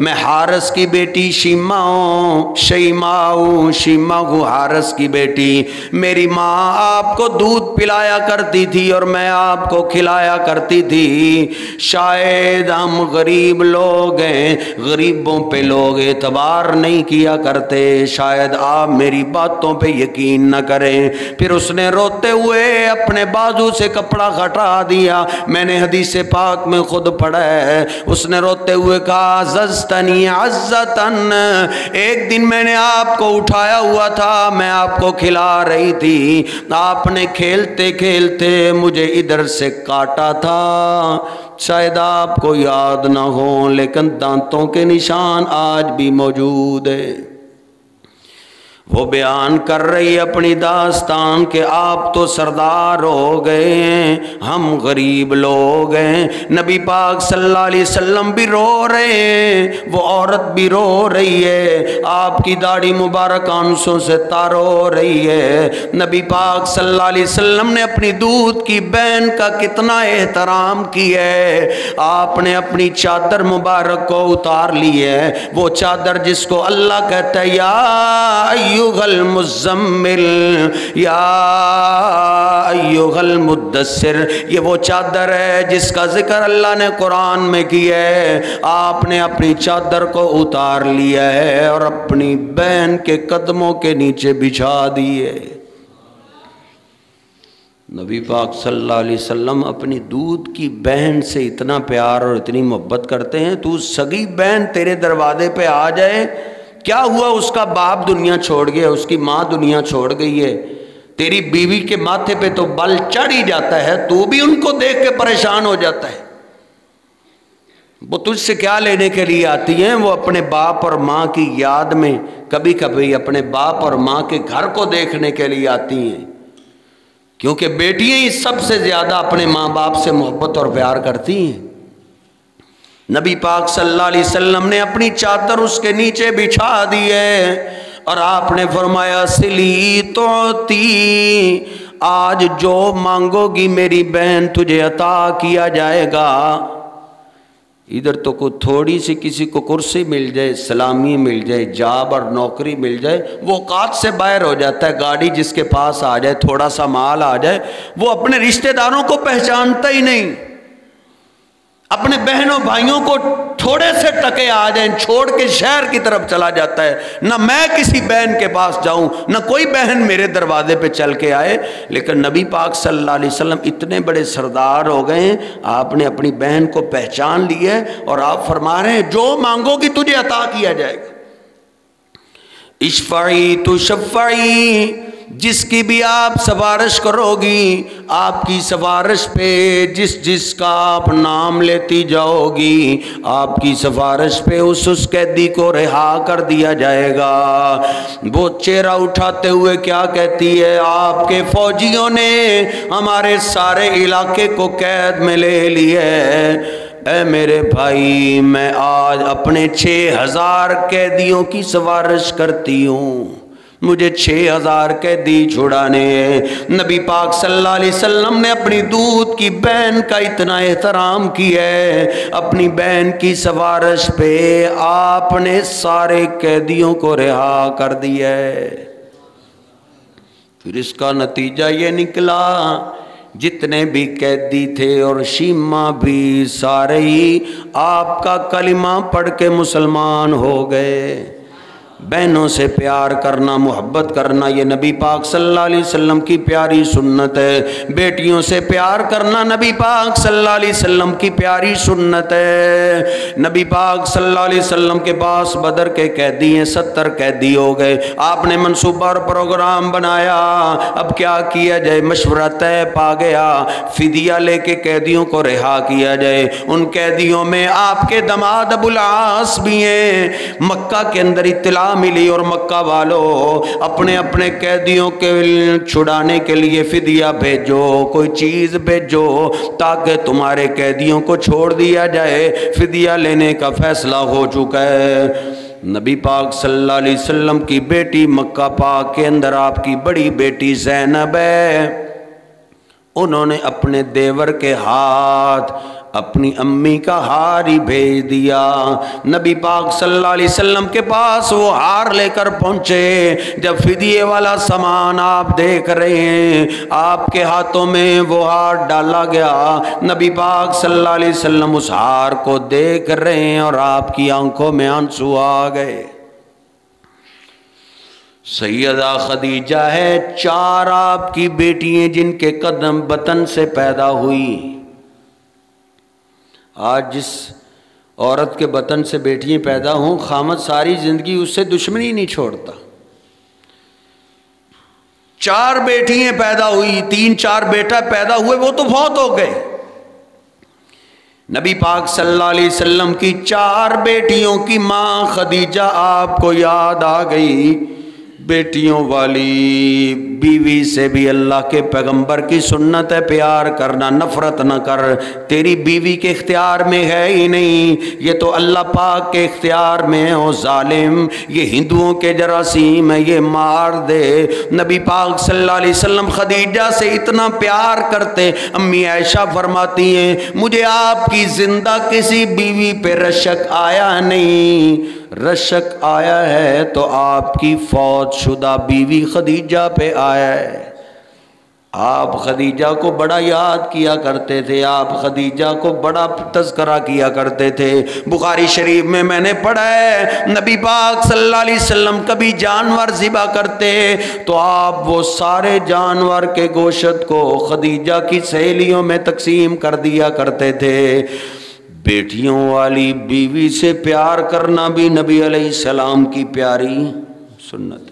میں حارث کی بیٹی شیماء ہوں۔ شیماء حارث کی بیٹی، میری ماں آپ کو دودھ پلایا کرتی تھی اور میں آپ کو کھلایا کرتی تھی۔ شاید ہم غریب لوگ ہیں، غریبوں پہ لوگ اعتبار نہیں کیا کرتے، شاید آپ میری باتوں پہ یقین نہ کریں۔ پھر اس نے روتے ہوئے اپنے بازو سے کپڑا ہٹا دیا، میں نے حدیث پاک میں خود پڑھا ہے، اس نے روتے ہوئے کہا عززتنی عزتن، ایک دن میں نے آپ کو اٹھایا ہوا تھا، میں آپ کو کھلا رہی تھی، آپ نے کھیلتے کھیلتے مجھے ادھر سے کاٹا تھا، شاید آپ کو یاد نہ ہو لیکن دانتوں کے نشان آج بھی موجود ہے۔ وہ بیان کر رہی اپنی داستان کہ آپ تو سردار ہو گئے ہیں، ہم غریب لوگ ہیں۔ نبی پاک صلی اللہ علیہ وسلم بھی رو رہے ہیں، وہ عورت بھی رو رہی ہے، آپ کی داڑھی مبارک آنسوں سے تار ہو رہی ہے۔ نبی پاک صلی اللہ علیہ وسلم نے اپنی دودھ کی بہن کا کتنا احترام کیا ہے، آپ نے اپنی چادر مبارک کو اتار لی ہے، وہ چادر جس کو اللہ کہتا ہے یا ایھا المزمل یا ایھا المدثر، یہ وہ چادر ہے جس کا ذکر اللہ نے قرآن میں کیا ہے۔ آپ نے اپنی چادر کو اتار لیا ہے اور اپنی بہن کے قدموں کے نیچے بچھا دیے۔ نبی پاک صلی اللہ علیہ وسلم اپنی دودھ کی بہن سے اتنا پیار اور اتنی محبت کرتے ہیں، تو سگی بہن تیرے دروازے پہ آ جائے، کیا ہوا اس کا باپ دنیا چھوڑ گیا، اس کی ماں دنیا چھوڑ گئی ہے، تیری بیوی کے ماتھے پہ تو بل چڑھ ہی جاتا ہے، تو بھی ان کو دیکھ کے پریشان ہو جاتا ہے۔ وہ تجھ سے کیا لینے کے لیے آتی ہیں؟ وہ اپنے باپ اور ماں کی یاد میں کبھی کبھی اپنے باپ اور ماں کے گھر کو دیکھنے کے لیے آتی ہیں، کیونکہ بیٹیاں ہی سب سے زیادہ اپنے ماں باپ سے محبت اور پیار کرتی ہیں۔ نبی پاک صلی اللہ علیہ وسلم نے اپنی چادر اس کے نیچے بچھا دی ہے اور آپ نے فرمایا سلی توتی، آج جو مانگو گی میری بہن تجھے عطا کیا جائے گا۔ ادھر تو کوئی تھوڑی سی کسی کو کرسی مل جائے، سلامی مل جائے، جاب اور نوکری مل جائے، وہ اوقات سے باہر ہو جاتا ہے۔ گاڑی جس کے پاس آ جائے، تھوڑا سا مال آ جائے، وہ اپنے رشتہ داروں کو پہچانتا ہی نہیں۔ اپنے بہنوں بھائیوں کو تھوڑے سے ٹکے آ جائیں چھوڑ کے شہر کی طرف چلا جاتا ہے۔ نہ میں کسی بہن کے پاس جاؤں، نہ کوئی بہن میرے دروازے پہ چل کے آئے۔ لیکن نبی پاک صلی اللہ علیہ وسلم اتنے بڑے سردار ہو گئے ہیں، آپ نے اپنی بہن کو پہچان لی ہے اور آپ فرما رہے ہیں جو مانگو گی تجھے عطا کیا جائے گا۔ اشفعی تشفعی، جس کی بھی آپ سفارش کرو گی، آپ کی سفارش پہ جس جس کا آپ نام لیتی جاؤ گی، آپ کی سفارش پہ اس قیدی کو رہا کر دیا جائے گا۔ وہ چہرہ اٹھاتے ہوئے کیا کہتی ہے؟ آپ کے فوجیوں نے ہمارے سارے علاقے کو قید میں لے لیا ہے، اے میرے بھائی میں آج اپنے 6000 قیدیوں کی سفارش کرتی ہوں، مجھے 6000 قیدی چھڑانے ہیں۔ نبی پاک صلی اللہ علیہ وسلم نے اپنی دودھ کی بہن کا اتنا احترام کیا ہے، اپنی بہن کی سفارش پہ آپ نے سارے قیدیوں کو رہا کر دیا ہے۔ پھر اس کا نتیجہ یہ نکلا، جتنے بھی قیدی تھے اور شیمہ بھی، سارے ہی آپ کا کلمہ پڑھ کے مسلمان ہو گئے۔ بہنوں سے پیار کرنا، محبت کرنا، یہ نبی پاک صلی اللہ علیہ وسلم کی پیاری سنت ہے۔ بیٹیوں سے پیار کرنا نبی پاک صلی اللہ علیہ وسلم کی پیاری سنت ہے۔ نبی پاک صلی اللہ علیہ وسلم کے پاس بدر کے قیدی ہیں، 70 قیدی ہو گئے۔ آپ نے منصوبہ اور پروگرام بنایا، اب کیا کیا جائے؟ مشورہ طے پا گیا، فدیہ لے کے قیدیوں کو رہا کیا جائے۔ ان قیدیوں میں آپ کے داماد ابو العاص بھی ہیں۔ مکہ کے اندر اطلاع ملی اور مکہ والوں اپنے اپنے قیدیوں کے چھڑانے کے لیے فدیہ بھیجو، کوئی چیز بھیجو تاکہ تمہارے قیدیوں کو چھوڑ دیا جائے۔ فدیہ لینے کا فیصلہ ہو چکا ہے۔ نبی پاک صلی اللہ علیہ وسلم کی بیٹی مکہ پاک کے اندر آپ کی بڑی بیٹی زینب ہے، انہوں نے اپنے دیور کے ہاتھ اپنی امی کا ہار ہی بھیج دیا۔ نبی پاک صلی اللہ علیہ وسلم کے پاس وہ ہار لے کر پہنچے۔ جب فدیے والا سامان آپ دیکھ رہے ہیں، آپ کے ہاتھوں میں وہ ہار ڈالا گیا۔ نبی پاک صلی اللہ علیہ وسلم اس ہار کو دیکھ رہے ہیں اور آپ کی آنکھوں میں آنسو آ گئے۔ سیدہ خدیجہ ہے، 4 آپ کی بیٹیاں جن کے قدم بطن سے پیدا ہوئی۔ آج جس عورت کے بطن سے بیٹیاں پیدا ہوں، خامد ساری زندگی اس سے دشمنی نہیں چھوڑتا۔ 4 بیٹیاں پیدا ہوئی، 3-4 بیٹا پیدا ہوئے، وہ تو فوت ہو گئے۔ نبی پاک صلی اللہ علیہ وسلم کی 4 بیٹیوں کی ماں خدیجہ آپ کو یاد آ گئی۔ بیٹیوں والی بیوی سے بھی اللہ کے پیغمبر کی سنت ہے پیار کرنا، نفرت نہ کر۔ تیری بیوی کے اختیار میں ہے ہی نہیں، یہ تو اللہ پاک کے اختیار میں ہے۔ او ظالم، یہ ہندوؤں کے جراثیم ہے، یہ مار دے۔ نبی پاک صلی اللہ علیہ وسلم خدیجہ سے اتنا پیار کرتے، امی عائشہ فرماتی ہیں مجھے آپ کی زندہ کسی بیوی پہ رشک آیا نہیں، رشک آیا ہے تو آپ کی فوت شدہ بیوی خدیجہ پہ آیا ہے۔ آپ خدیجہ کو بڑا یاد کیا کرتے تھے، آپ خدیجہ کو بڑا تذکرہ کیا کرتے تھے۔ بخاری شریف میں نے پڑھا ہے نبی پاک صلی اللہ علیہ وسلم کبھی جانور ذبح کرتے تو آپ وہ سارے جانور کے گوشت کو خدیجہ کی سہیلیوں میں تقسیم کر دیا کرتے تھے۔ بیٹیوں والی بیوی سے پیار کرنا بھی نبی علیہ السلام کی پیاری سنت۔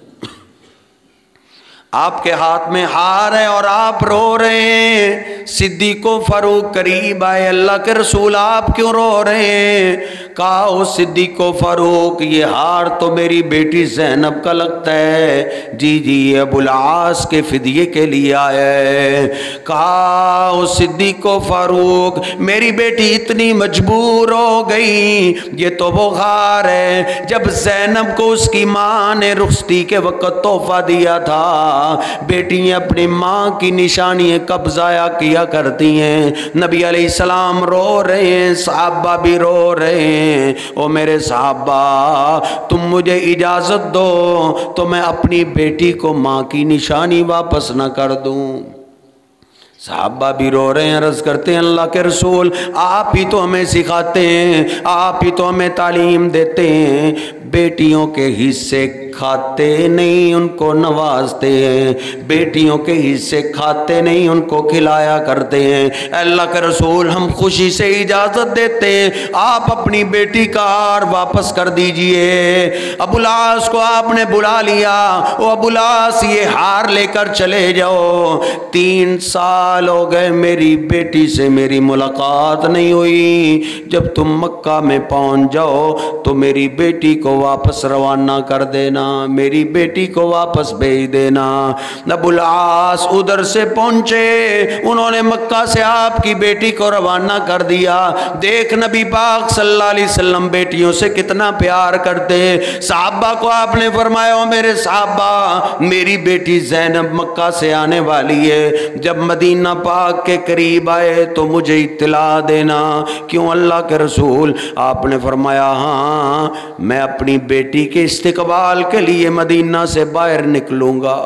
آپ کے ہاتھ میں ہار ہے اور آپ رو رہے ہیں۔ صدیق و فاروق قریب آئے، اللہ کے رسول آپ کیوں رو رہے ہیں؟ کہا او صدیق و فاروق، یہ ہار تو میری بیٹی زینب کا لگتا ہے۔ جی جی یہ ابو العاص کے فدیے کے لیے آیا ہے۔ کہا او صدیق و فاروق، میری بیٹی اتنی مجبور ہو گئی، یہ تو وہ ہار ہے جب زینب کو اس کی ماں نے رخصتی کے وقت تحفہ دیا تھا۔ بیٹیاں اپنی ماں کی نشانی کب ضائع کیا کرتی ہیں۔ نبی علیہ السلام رو رہے ہیں، صحابہ بھی رو رہے ہیں۔ او میرے صحابہ، تم مجھے اجازت دو تو میں اپنی بیٹی کو ماں کی نشانی واپس نہ کر دوں۔ صحابہ بھی رو رہے ہیں، عرض کرتے ہیں اللہ کے رسول آپ ہی تو ہمیں سکھاتے ہیں، آپ ہی تو ہمیں تعلیم دیتے ہیں، بیٹیوں کے حصے کھاتے نہیں ان کو نوازتے ہیں، بیٹیوں کے حصے کھاتے نہیں ان کو کھلایا کرتے ہیں۔ اللہ کے رسول ہم خوشی سے اجازت دیتے ہیں، آپ اپنی بیٹی کا ہار واپس کر دیجئے۔ ابو العاص کو آپ نے بلا لیا، او ابو العاص یہ ہار لے کر چلے جاؤ، 3 سال ہو گئے میری بیٹی سے میری ملاقات نہیں ہوئی، جب تم مکہ میں پہنچ جاؤ تو میری بیٹی کو واپس روانہ کر دینا، میری بیٹی کو واپس بھیج دینا۔ ابو العاص ادھر سے پہنچے، انہوں نے مکہ سے آپ کی بیٹی کو روانہ کر دیا۔ دیکھ نبی پاک صلی اللہ علیہ وسلم بیٹیوں سے کتنا پیار کرتے۔ صحابہ کو آپ نے فرمایا او میرے صحابہ، میری بیٹی زینب مکہ سے آنے والی ہے، جب مدینہ پاک کے قریب آئے تو مجھے اطلاع دینا۔ کیوں اللہ کے رسول؟ آپ نے فرمایا ہاں میں اپنی بیٹی کے استقبال کے لیے مدینہ سے باہر نکلوں گا۔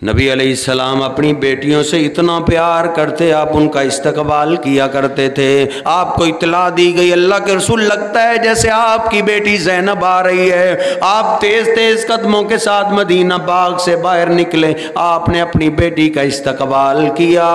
نبی علیہ السلام اپنی بیٹیوں سے اتنا پیار کرتے، آپ ان کا استقبال کیا کرتے تھے۔ آپ کو اطلاع دی گئی اللہ کے رسول لگتا ہے جیسے آپ کی بیٹی زینب آ رہی ہے۔ آپ تیز تیز قدموں کے ساتھ مدینہ پاک سے باہر نکلے، آپ نے اپنی بیٹی کا استقبال کیا،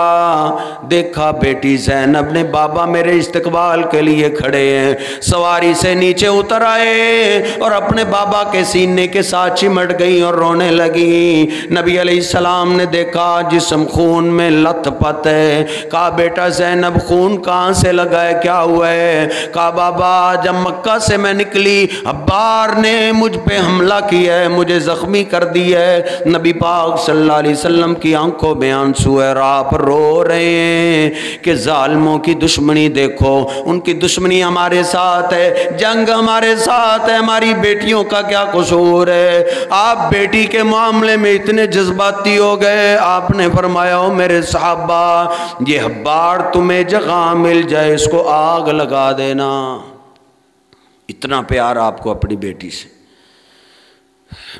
دیکھا بیٹی زینب نے بابا میرے استقبال کے لیے کھڑے ہیں۔ سواری سے نیچے اتر آئے اور اپنے بابا کے سینے کے ساتھ چمٹ گئی اور رونے لگی۔ نبی علیہ السلام نے دیکھا جسم خون میں لت پت ہے، کہا بیٹا زینب خون کہاں سے لگا ہے، کیا ہوا ہے؟ کہا بابا جب مکہ سے میں نکلی عبار نے مجھ پہ حملہ کیا ہے، مجھے زخمی کر دیا ہے۔ نبی پاک صلی اللہ علیہ وسلم کی آنکھوں میں آنسو ہے، آپ رو رہے ہیں کہ ظالموں کی دشمنی دیکھو، ان کی دشمنی ہمارے ساتھ ہے، جنگ ہمارے ساتھ ہے، ہماری بیٹیوں کا کیا قصور ہے؟ آپ بیٹی کے معاملے میں اتنے جذباتی ہو گئے۔ آپ نے فرمایا او میرے صحابہ، یہ حبار تمہیں جگہ مل جائے اس کو آگ لگا دینا۔ اتنا پیار آپ کو اپنی بیٹی سے۔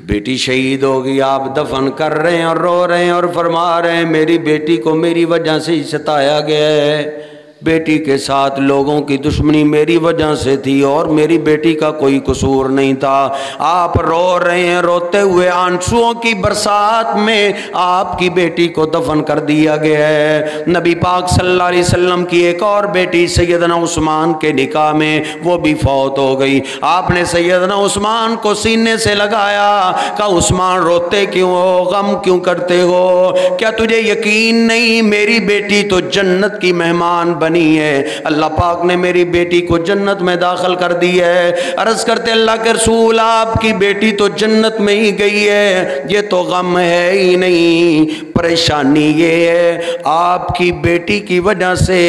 بیٹی شہید ہوگی، آپ دفن کر رہے ہیں اور رو رہے ہیں اور فرما رہے ہیں میری بیٹی کو میری وجہ سے ہی ستایا گیا ہے، بیٹی کے ساتھ لوگوں کی دشمنی میری وجہ سے تھی اور میری بیٹی کا کوئی قصور نہیں تھا۔ آپ رو رہے ہیں، روتے ہوئے آنسوؤں کی برسات میں آپ کی بیٹی کو دفن کر دیا گیا ہے۔ نبی پاک صلی اللہ علیہ وسلم کی ایک اور بیٹی سیدنا عثمان کے نکاح میں وہ بھی فوت ہو گئی۔ آپ نے سیدنا عثمان کو سینے سے لگایا، کہا عثمان روتے کیوں ہو، غم کیوں کرتے ہو؟ کیا تجھے یقین نہیں میری بیٹی تو جنت کی مہمان بنی ہے، اللہ پاک نے میری بیٹی کو جنت میں داخل کر دی ہے۔ عرض کرتے اللہ کے رسول آپ کی بیٹی تو جنت میں ہی گئی ہے، یہ تو غم ہے ہی نہیں، پریشانی یہ ہے آپ کی بیٹی کی وجہ سے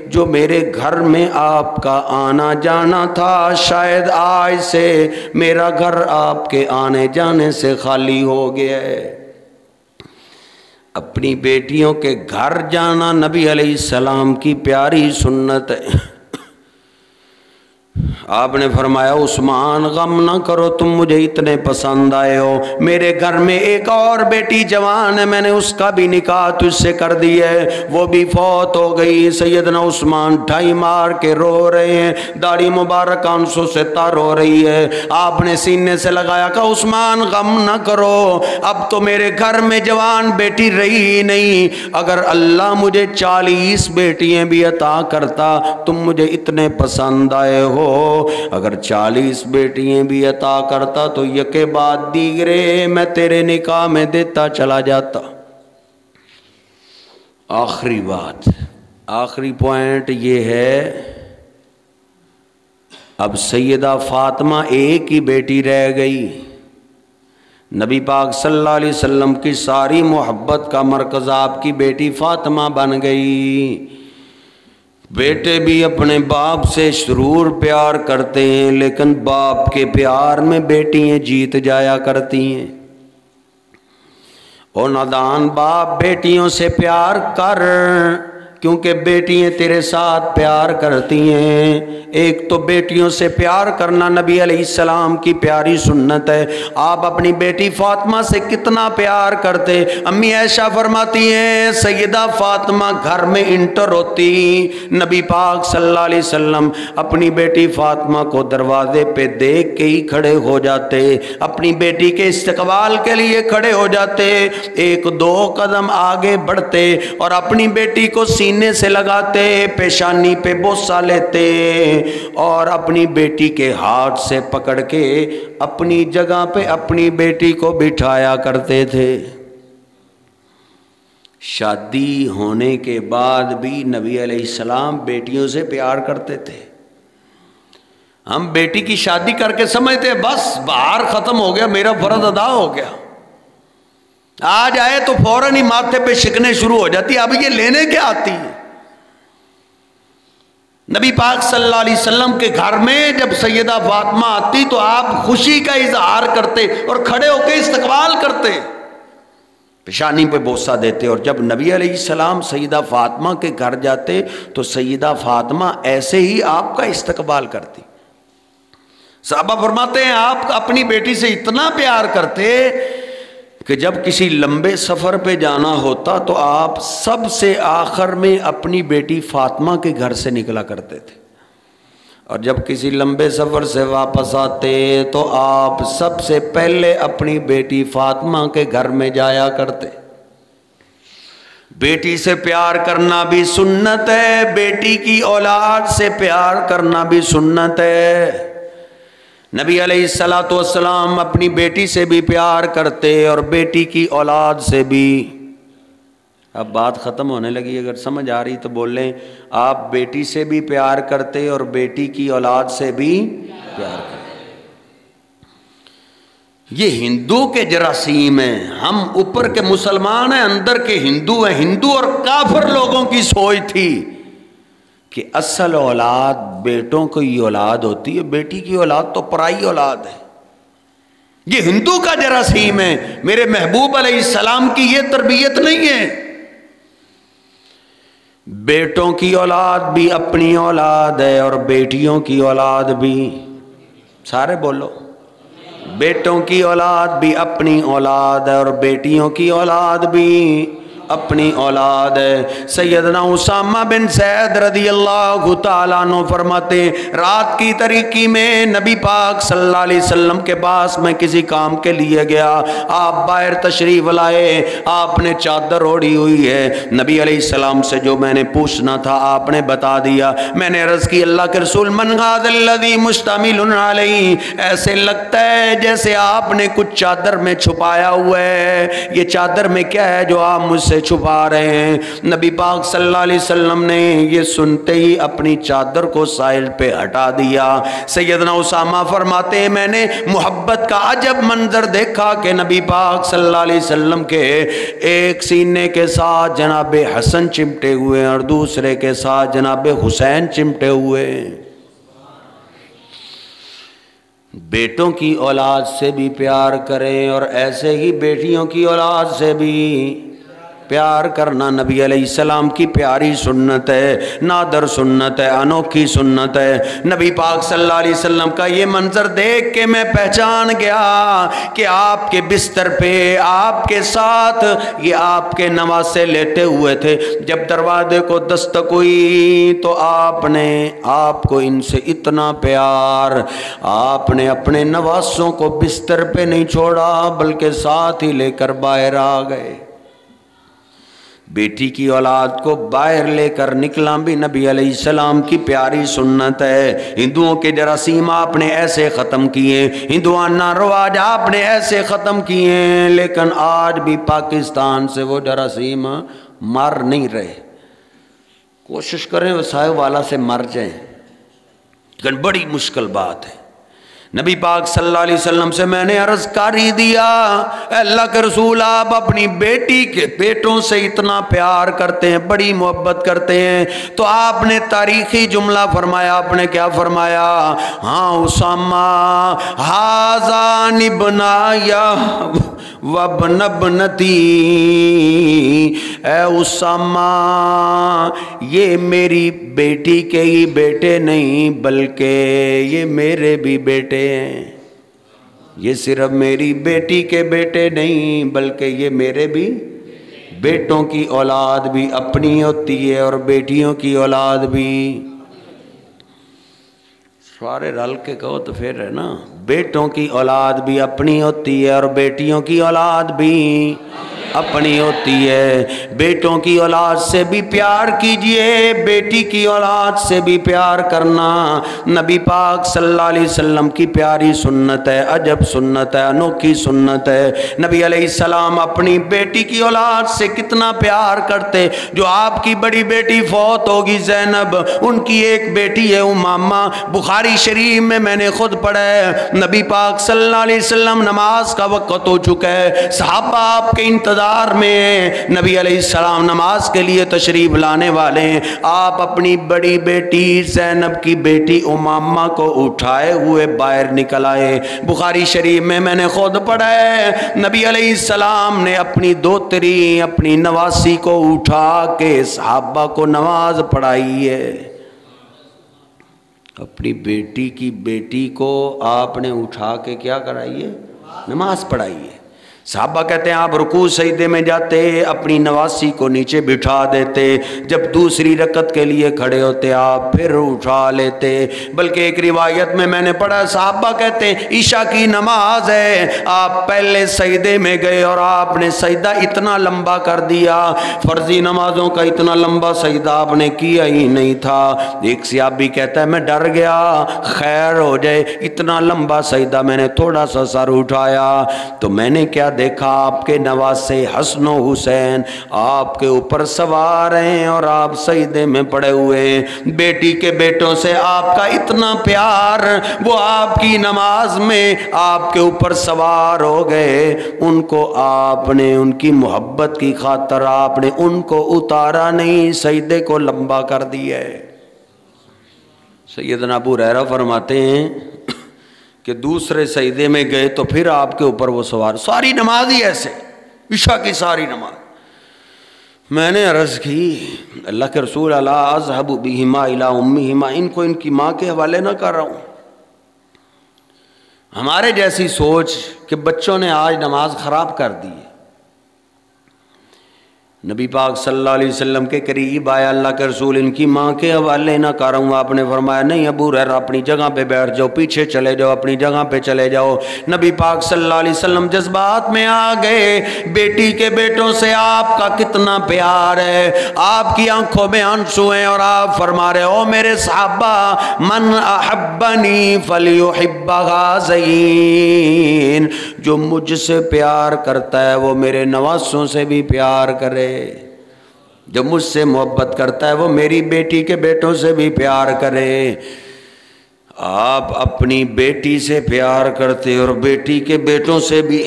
جو میرے گھر میں آپ کا آنا جانا تھا شاید آج سے میرا گھر آپ کے آنے جانے سے خالی ہو گیا ہے۔ اپنی بیٹیوں کے گھر جانا نبی علیہ السلام کی پیاری سنت ہے۔ آپ نے فرمایا عثمان غم نہ کرو، تم مجھے اتنے پسند آئے ہو، میرے گھر میں ایک اور بیٹی جوان ہے، میں نے اس کا بھی نکاح تجھ سے کر دیا ہے، وہ بھی فوت ہو گئی۔ سیدنا عثمان ڈھائی مار کے رو رہے ہیں، داڑھی مبارک آنسوں سے تر ہو رہی ہے۔ آپ نے سینے سے لگایا، کہا عثمان غم نہ کرو، اب تو میرے گھر میں جوان بیٹی رہی ہی نہیں، اگر اللہ مجھے 40 بیٹیاں بھی عطا کرتا، تم مجھے اتنے پسند آئے ہو اگر 40 بیٹیاں بھی عطا کرتا تو یکے بعد دیگرے میں تیرے نکاح میں دیتا چلا جاتا۔ آخری بات، آخری پوائنٹ یہ ہے، اب سیدہ فاطمہ ایک ہی بیٹی رہ گئی، نبی پاک صلی اللہ علیہ وسلم کی ساری محبت کا مرکز آپ کی بیٹی فاطمہ بن گئی۔ بیٹے بھی اپنے باپ سے ضرور پیار کرتے ہیں، لیکن باپ کے پیار میں بیٹیاں جیت جایا کرتی ہیں۔ اور نادان باپ بیٹیوں سے پیار کر، کیونکہ بیٹیاں تیرے ساتھ پیار کرتی ہیں۔ ایک تو بیٹیوں سے پیار کرنا نبی علیہ السلام کی پیاری سنت ہے۔ آپ اپنی بیٹی فاطمہ سے کتنا پیار کرتے۔ امی عائشہ فرماتی ہیں سیدہ فاطمہ گھر میں انٹر ہوتی، نبی پاک صلی اللہ علیہ وسلم اپنی بیٹی فاطمہ کو دروازے پہ دیکھ کے ہی کھڑے ہو جاتے، اپنی بیٹی کے استقبال کے لیے کھڑے ہو جاتے، ایک دو قدم آگے بڑھتے اور اپنی بیٹی کو سینے سے لگاتے، پیشانی پہ بوسہ لیتے اور اپنی بیٹی کے ہاتھ سے پکڑ کے اپنی جگہ پہ اپنی بیٹی کو بٹھایا کرتے تھے۔ شادی ہونے کے بعد بھی نبی علیہ السلام بیٹیوں سے پیار کرتے تھے۔ ہم بیٹی کی شادی کر کے سمجھتے بس بہار ختم ہو گیا، میرا فرض ادا ہو گیا، آ جائے تو فوراً ہی ماتھے پہ شکنیں شروع ہو جاتی، اب یہ لینے کیا آتی ہے۔ نبی پاک صلی اللہ علیہ وسلم کے گھر میں جب سیدہ فاطمہ آتی تو آپ خوشی کا اظہار کرتے اور کھڑے ہو کے استقبال کرتے، پیشانی پہ بوسہ دیتے، اور جب نبی علیہ السلام سیدہ فاطمہ کے گھر جاتے تو سیدہ فاطمہ ایسے ہی آپ کا استقبال کرتی۔ صحابہ فرماتے ہیں آپ اپنی بیٹی سے اتنا پیار کرتے کہ جب کسی لمبے سفر پہ جانا ہوتا تو آپ سب سے آخر میں اپنی بیٹی فاطمہ کے گھر سے نکلا کرتے تھے، اور جب کسی لمبے سفر سے واپس آتے تو آپ سب سے پہلے اپنی بیٹی فاطمہ کے گھر میں جایا کرتے۔ بیٹی سے پیار کرنا بھی سنت ہے، بیٹی کی اولاد سے پیار کرنا بھی سنت ہے۔ نبی علیہ الصلوۃ والسلام اپنی بیٹی سے بھی پیار کرتے اور بیٹی کی اولاد سے بھی۔ اب بات ختم ہونے لگی، اگر سمجھ آ رہی تو بول لیں آپ بیٹی سے بھی پیار کرتے اور بیٹی کی اولاد سے بھی پیار کرتے۔ یہ ہندو کے جراثیم ہیں، ہم اوپر کے مسلمان ہیں اندر کے ہندو ہیں۔ ہندو اور کافر لوگوں کی سوچ تھی کہ اصل اولاد بیٹوں کی اولاد ہوتی ہے، بیٹی کی اولاد تو پرائی اولاد ہے۔ یہ ہندو کا جراثیم ہے، میرے محبوب علیہ السلام کی یہ تربیت نہیں ہے۔ بیٹوں کی اولاد بھی اپنی اولاد ہے اور بیٹیوں کی اولاد بھی، سارے بولو، بیٹوں کی اولاد بھی اپنی اولاد ہے اور بیٹیوں کی اولاد بھی اپنی اولاد ہے۔ سیدنا اسامہ بن زید رضی اللہ تعالیٰ عنہ فرماتے رات کی تاریکی میں نبی پاک صلی اللہ علیہ وسلم کے پاس میں کسی کام کے لیے گیا، آپ باہر تشریف لائے، آپ نے چادر اوڑھی ہوئی ہے، نبی علیہ السلام سے جو میں نے پوچھنا تھا آپ نے بتا دیا۔ میں نے عرض کی اللہ کے رسول من ھذا الذی مشتمل علیہ، ایسے لگتا ہے جیسے آپ نے کچھ چادر میں چھپایا ہوا ہے، یہ چادر میں کیا ہے جو آپ مجھ سے چھپا رہے ہیں؟ نبی پاک صلی اللہ علیہ وسلم نے یہ سنتے ہی اپنی چادر کو سائل پہ ہٹا دیا۔ سیدنا اسامہ فرماتے ہیں میں نے محبت کا عجب منظر دیکھا کہ نبی پاک صلی اللہ علیہ وسلم کے ایک سینے کے ساتھ جناب حسن چمٹے ہوئے اور دوسرے کے ساتھ جناب حسین چمٹے ہوئے۔ بیٹوں کی اولاد سے بھی پیار کریں اور ایسے ہی بیٹیوں کی اولاد سے بھی پیار کرنا نبی علیہ السلام کی پیاری سنت ہے، نادر سنت ہے، انوکھی سنت ہے۔ نبی پاک صلی اللہ علیہ وسلم کا یہ منظر دیکھ کے میں پہچان گیا کہ آپ کے بستر پہ آپ کے ساتھ یہ آپ کے نواسے لیٹے ہوئے تھے۔ جب دروازے کو دستک ہوئی تو آپ نے آپ کو ان سے اتنا پیار، آپ نے اپنے نواسوں کو بستر پہ نہیں چھوڑا بلکہ ساتھ ہی لے کر باہر آ گئے۔ بیٹی کی اولاد کو باہر لے کر نکلا بھی نبی علیہ السلام کی پیاری سنت ہے۔ ہندوؤں کے جراثیم آپ نے ایسے ختم کیے، ہندوانہ رواج آپ نے ایسے ختم کیے، لیکن آج بھی پاکستان سے وہ جراثیم مر نہیں رہے۔ کوشش کریں وسائل والا سے مر جائیں، لیکن بڑی مشکل بات ہے۔ نبی پاک صلی اللہ علیہ وسلم سے میں نے عرض کر ہی دیا، اے اللہ کے رسول آپ اپنی بیٹی کے بیٹوں سے اتنا پیار کرتے ہیں، بڑی محبت کرتے ہیں، تو آپ نے تاریخی جملہ فرمایا، آپ نے کیا فرمایا؟ ہاں اسامہ ھذان ابنایا وابن ابنتی، اے اسامہ یہ میری بیٹی کے ہی بیٹے نہیں بلکہ یہ میرے بھی بیٹے ہیں۔ یہ صرف میری بیٹی کے بیٹے نہیں بلکہ یہ میرے بھی بیٹوں کی اولاد بھی اپنی ہوتی ہے اور بیٹیوں کی اولاد بھی۔ سارے رل کے کہو تو پھر ہے نا، بیٹوں کی اولاد بھی اپنی ہوتی ہے اور بیٹیوں کی اولاد بھی اپنی ہوتی ہے۔ بیٹوں کی اولاد سے بھی پیار کیجئے، بیٹی کی اولاد سے بھی پیار کرنا نبی پاک صلی اللہ علیہ وسلم کی پیاری سنت ہے، عجب سنت ہے، انوکھی سنت ہے۔ نبی علیہ السلام اپنی بیٹی کی اولاد سے کتنا پیار کرتے۔ جو آپ کی بڑی بیٹی فوت ہوگی زینب، ان کی ایک بیٹی ہے امامہ، بخاری شریف میں نے خود پڑھا ہے، نبی پاک صلی اللہ علیہ وسلم نماز کا وقت ہو چکا ہے، صحابہ آپ کے انتظار میں، نبی علیہ السلام نماز کے لیے تشریف لانے والے ہیں، آپ اپنی بڑی بیٹی زینب کی بیٹی امامہ کو اٹھائے ہوئے باہر نکل آئے۔ بخاری شریف میں نے خود پڑھا ہے، نبی علیہ السلام نے اپنی دوتری اپنی نواسی کو اٹھا کے صحابہ کو نماز پڑھائی ہے۔ اپنی بیٹی کی بیٹی کو آپ نے اٹھا کے کیا کرائی ہے؟ نماز پڑھائی ہے۔ صحابہ کہتے ہیں آپ رکوع سجدے میں جاتے اپنی نواسی کو نیچے بٹھا دیتے، جب دوسری رکعت کے لیے کھڑے ہوتے آپ پھر اٹھا لیتے۔ بلکہ ایک روایت میں نے پڑھا، صحابہ کہتے ہیں عشاء کی نماز ہے، آپ پہلے سجدے میں گئے اور آپ نے سجدہ اتنا لمبا کر دیا، فرضی نمازوں کا اتنا لمبا سجدہ آپ نے کیا ہی نہیں تھا۔ ایک صحابی کہتا ہے میں ڈر گیا خیر ہو جائے، اتنا لمبا سجدہ میں نے تھوڑا سا سر اٹھایا تو میں نے کیا دیکھا، آپ کے نواسے حسن و حسین آپ کے اوپر سوار ہیں اور آپ سجدے میں پڑے ہوئے ہیں۔ بیٹی کے بیٹوں سے آپ کا اتنا پیار، وہ آپ کی نماز میں آپ کے اوپر سوار ہو گئے، ان کو آپ نے ان کی محبت کی خاطر آپ نے ان کو اتارا نہیں، سجدے کو لمبا کر دیا ہے۔ سیدنا ابو ہریرہ فرماتے ہیں کہ دوسرے سجدے میں گئے تو پھر آپ کے اوپر وہ سوار، ساری نماز ہی ایسے، عشاء کی ساری نماز۔ میں نے عرض کی اللہ کے رسول الا اذهب بهما الى امهما، ان کو ان کی ماں کے حوالے نہ کر رہا ہوں۔ ہمارے جیسی سوچ کہ بچوں نے آج نماز خراب کر دی ہے۔ نبی پاک صلی اللہ علیہ وسلم کے قریب آیا اللہ کے رسول ان کی ماں کے حوالے نہ کروں، آپ نے فرمایا نہیں ابو ہریرہ اپنی جگہ پہ بیٹھ جاؤ، پیچھے چلے جاؤ، اپنی جگہ پہ چلے جاؤ۔ نبی پاک صلی اللہ علیہ وسلم جذبات میں آ گئے، بیٹی کے بیٹوں سے آپ کا کتنا پیار ہے، آپ کی آنکھوں میں آنسو ہیں اور آپ فرما رہے ہو میرے صحابہ من احبنی فلیحب غازین، جو مجھ سے پیار کرتا ہے وہ میرے نواسوں سے بھی پیار کرے، جو مجھ سے محبت کرتا ہے وہ میری بیٹی کے بیٹوں سے بھی پیار کرے۔ آپ اپنی بیٹی سے پیار کرتے اور بیٹی کے بیٹوں سے بھی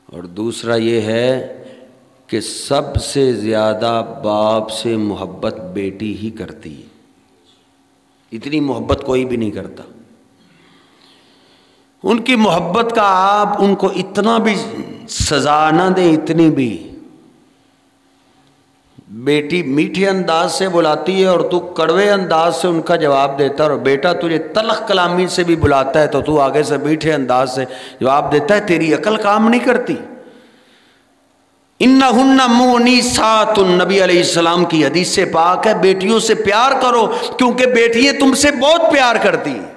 اور دوسرا یہ ہے کہ سب سے زیادہ باپ سے محبت بیٹی ہی کرتی ہے، اتنی محبت کوئی بھی نہیں کرتا۔ ان کی محبت کا آپ ان کو اتنا بھی سزا نہ دیں، اتنی بھی۔ بیٹی میٹھے انداز سے بلاتی ہے اور تو کڑوے انداز سے ان کا جواب دیتا ہے، اور بیٹا تجھے تلخ کلامی سے بھی بلاتا ہے تو تو آگے سے میٹھے انداز سے جواب دیتا ہے، تیری عقل کام نہیں کرتی۔ انہن مونیسات، نبی علیہ السلام کی حدیث سے پاک ہے بیٹیوں سے پیار کرو کیونکہ بیٹیاں تم سے بہت پیار کرتی ہیں۔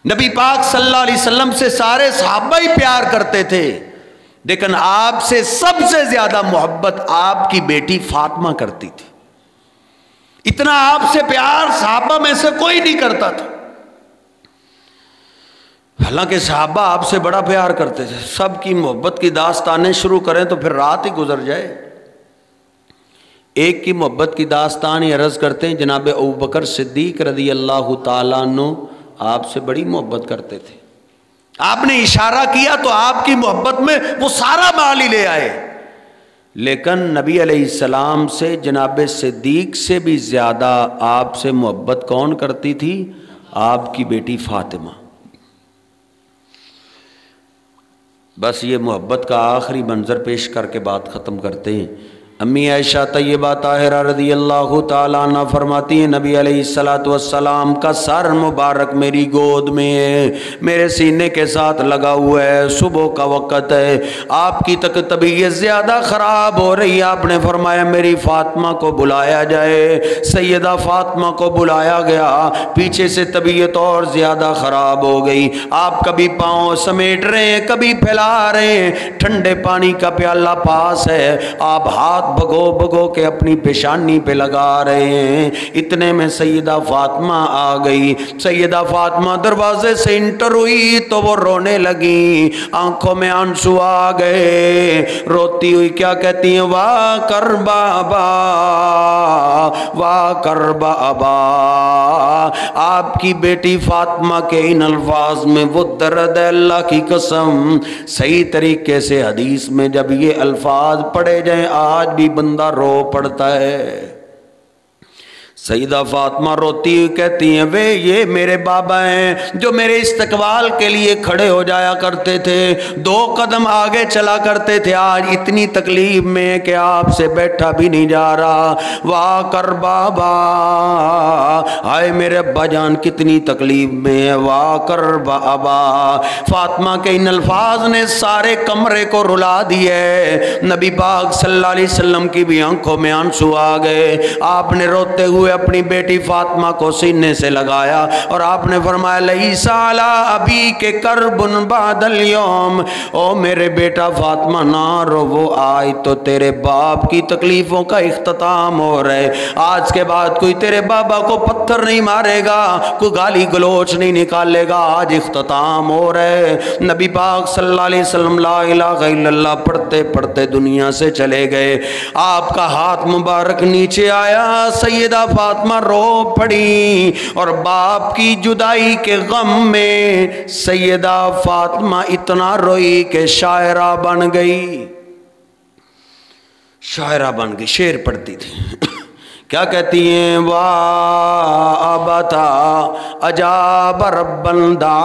نبی پاک صلی اللہ علیہ وسلم سے سارے صحابہ ہی پیار کرتے تھے، لیکن آپ سے سب سے زیادہ محبت آپ کی بیٹی فاطمہ کرتی تھی. اتنا آپ سے پیار صحابہ میں سے کوئی نہیں کرتا تھا. حالانکہ صحابہ آپ سے بڑا پیار کرتے تھے. سب کی محبت کی داستانیں شروع کریں تو پھر رات ہی گزر جائے. ایک کی محبت کی داستان یہ عرض کرتے ہیں. جناب ابوبکر صدیق رضی اللہ تعالیٰ عنہ آپ سے بڑی محبت کرتے تھے. آپ نے اشارہ کیا تو آپ کی محبت میں وہ سارا مال ہی لے آئے. لیکن نبی علیہ السلام سے جناب صدیق سے بھی زیادہ آپ سے محبت کون کرتی تھی؟ آپ کی بیٹی فاطمہ. بس یہ محبت کا آخری منظر پیش کر کے بات ختم کرتے ہیں. امی عائشہ طیبہ طاہرہ رضی اللہ تعالیٰ عنہ فرماتی ہیں نبی علیہ السلام کا سر مبارک میری گود میں ہے، میرے سینے کے ساتھ لگا ہوا ہے. صبح کا وقت ہے، آپ کی طبیعت زیادہ خراب ہو رہی ہے. آپ نے فرمایا میری فاطمہ کو بلایا جائے. سیدہ فاطمہ کو بلایا گیا. پیچھے سے طبیعت اور زیادہ خراب ہو گئی. آپ کبھی پاؤں سمیٹ رہے ہیں، کبھی پھیلا رہے ہیں. ٹھنڈے پانی کا پیالہ پاس ہے، آپ ہاتھ بھگو بھگو کے اپنی پیشانی پہ لگا رہے ہیں. اتنے میں سیدہ فاطمہ آ گئی. سیدہ فاطمہ دروازے سے انٹر ہوئی تو وہ رونے لگی. آنکھوں میں آنسو آ گئے. روتی ہوئی کیا کہتی ہیں؟ واہ کربا ابا، واہ کربا ابا. آپ کی بیٹی فاطمہ کے ان الفاظ میں وہ درد ہے، اللہ کی قسم. صحیح طریقے سے حدیث میں جب یہ الفاظ پڑھے جائیں آج بھی بندہ رو پڑتا ہے. سیدہ فاطمہ روتی ہوئی کہتی ہیں وے یہ میرے بابا ہیں جو میرے استقبال کے لیے کھڑے ہو جایا کرتے تھے، 2 قدم آگے چلا کرتے تھے. آج اتنی تکلیف میں کہ آپ سے بیٹھا بھی نہیں جا رہا. واہ کر بابا، ہائے میرے ابا جان کتنی تکلیف میں ہے. واہ کر بابا. فاطمہ کے ان الفاظ نے سارے کمرے کو رلا دیے. نبی پاک صلی اللہ علیہ وسلم کی بھی آنکھوں میں آنسو آ گئے. آپ نے روتے ہوئے اپنی بیٹی فاطمہ کو سینے سے لگایا اور آپ نے فرمایا لیس علی ابی کے کرب بعد اليوم. او میرے بیٹا فاطمہ نہ رو، وہ آج تو تیرے باپ کی تکلیفوں کا اختتام ہو رہا ہے. آج کے بعد کوئی تیرے بابا کو پتھر نہیں مارے گا، کوئی گالی گلوچ نہیں نکالے گا. آج اختتام ہو رہا ہے. نبی پاک صلی اللہ علیہ وسلم لا الہ الا اللہ پڑھتے پڑھتے دنیا سے چلے گئے. آپ کا ہاتھ مبارک نیچے آیا. سیدہ فاطمہ رو پڑی اور باپ کی جدائی کے غم میں سیدہ فاطمہ اتنا روئی کہ شاعرہ بن گئی. شاعرہ بن گئی، شعر پڑھتی تھی. کیا کہتی ہیں؟ وابتا اجاب ربن دا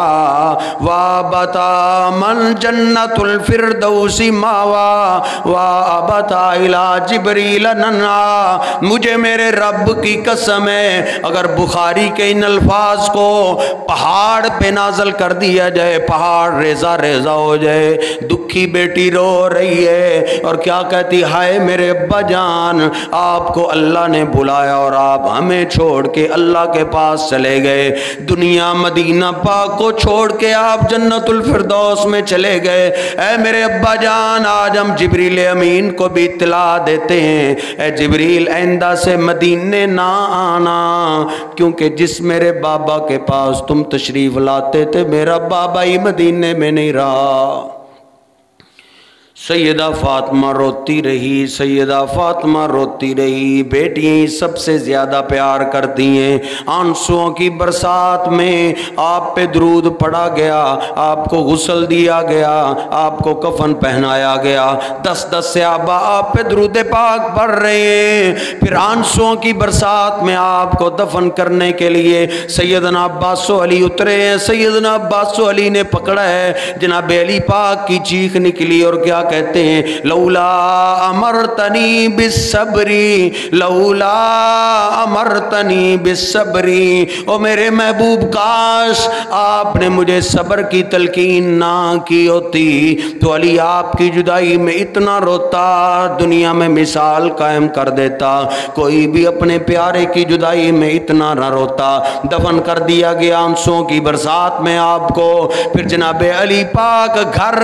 وابتا من جنت الفردوس ماوا وابتا الی جبریل ننا. مجھے میرے رب کی قسم ہے اگر بخاری کے ان الفاظ کو پہاڑ پہ نازل کر دیا جائے، پہاڑ ریزہ ریزہ ہو جائے. دکھی بیٹی رو رہی ہے اور کیا کہتی؟ ہائے میرے ابا جان، آپ کو اللہ نے بلایا اور آپ ہمیں چھوڑ کے اللہ کے پاس چلے گئے. دنیا مدینہ پاک کو چھوڑ کے آپ جنت الفردوس میں چلے گئے. اے میرے ابا جان، آج ہم جبریل امین کو بھی اطلاع دیتے ہیں، اے جبریل آئندہ سے مدینے نہ آنا، کیونکہ جس میرے بابا کے پاس تم تشریف لاتے تھے میرا بابا ہی مدینے میں نہیں رہا. سیدہ فاطمہ روتی رہی. سیدہ فاطمہ روتی رہی. بیٹیاں سب سے زیادہ پیار کرتی ہیں. آنسوؤں کی برسات میں آپ پہ درود پڑھا گیا، آپ کو غسل دیا گیا، آپ کو کفن پہنایا گیا. 10 صحابہ آپ پہ درود پاک پڑھ رہے ہیں. پھر آنسوؤں کی برسات میں آپ کو دفن کرنے کے لیے سیدنا عباس و علی اترے ہیں. سیدنا عباس و علی نے پکڑا ہے. جناب علی پاک کی چیخ نکلی اور کیا کہتے ہیں؟ لولا امرتنی بالصبری، لولا امرتنی بالصبری. او میرے محبوب کاش آپ نے مجھے صبر کی تلقین نہ کی ہوتی تو علی آپ کی جدائی میں اتنا روتا، دنیا میں مثال قائم کر دیتا. کوئی بھی اپنے پیارے کی جدائی میں اتنا نہ روتا. دفن کر دیا گیا آنسوؤں کی برسات میں آپ کو. پھر جناب علی پاک گھر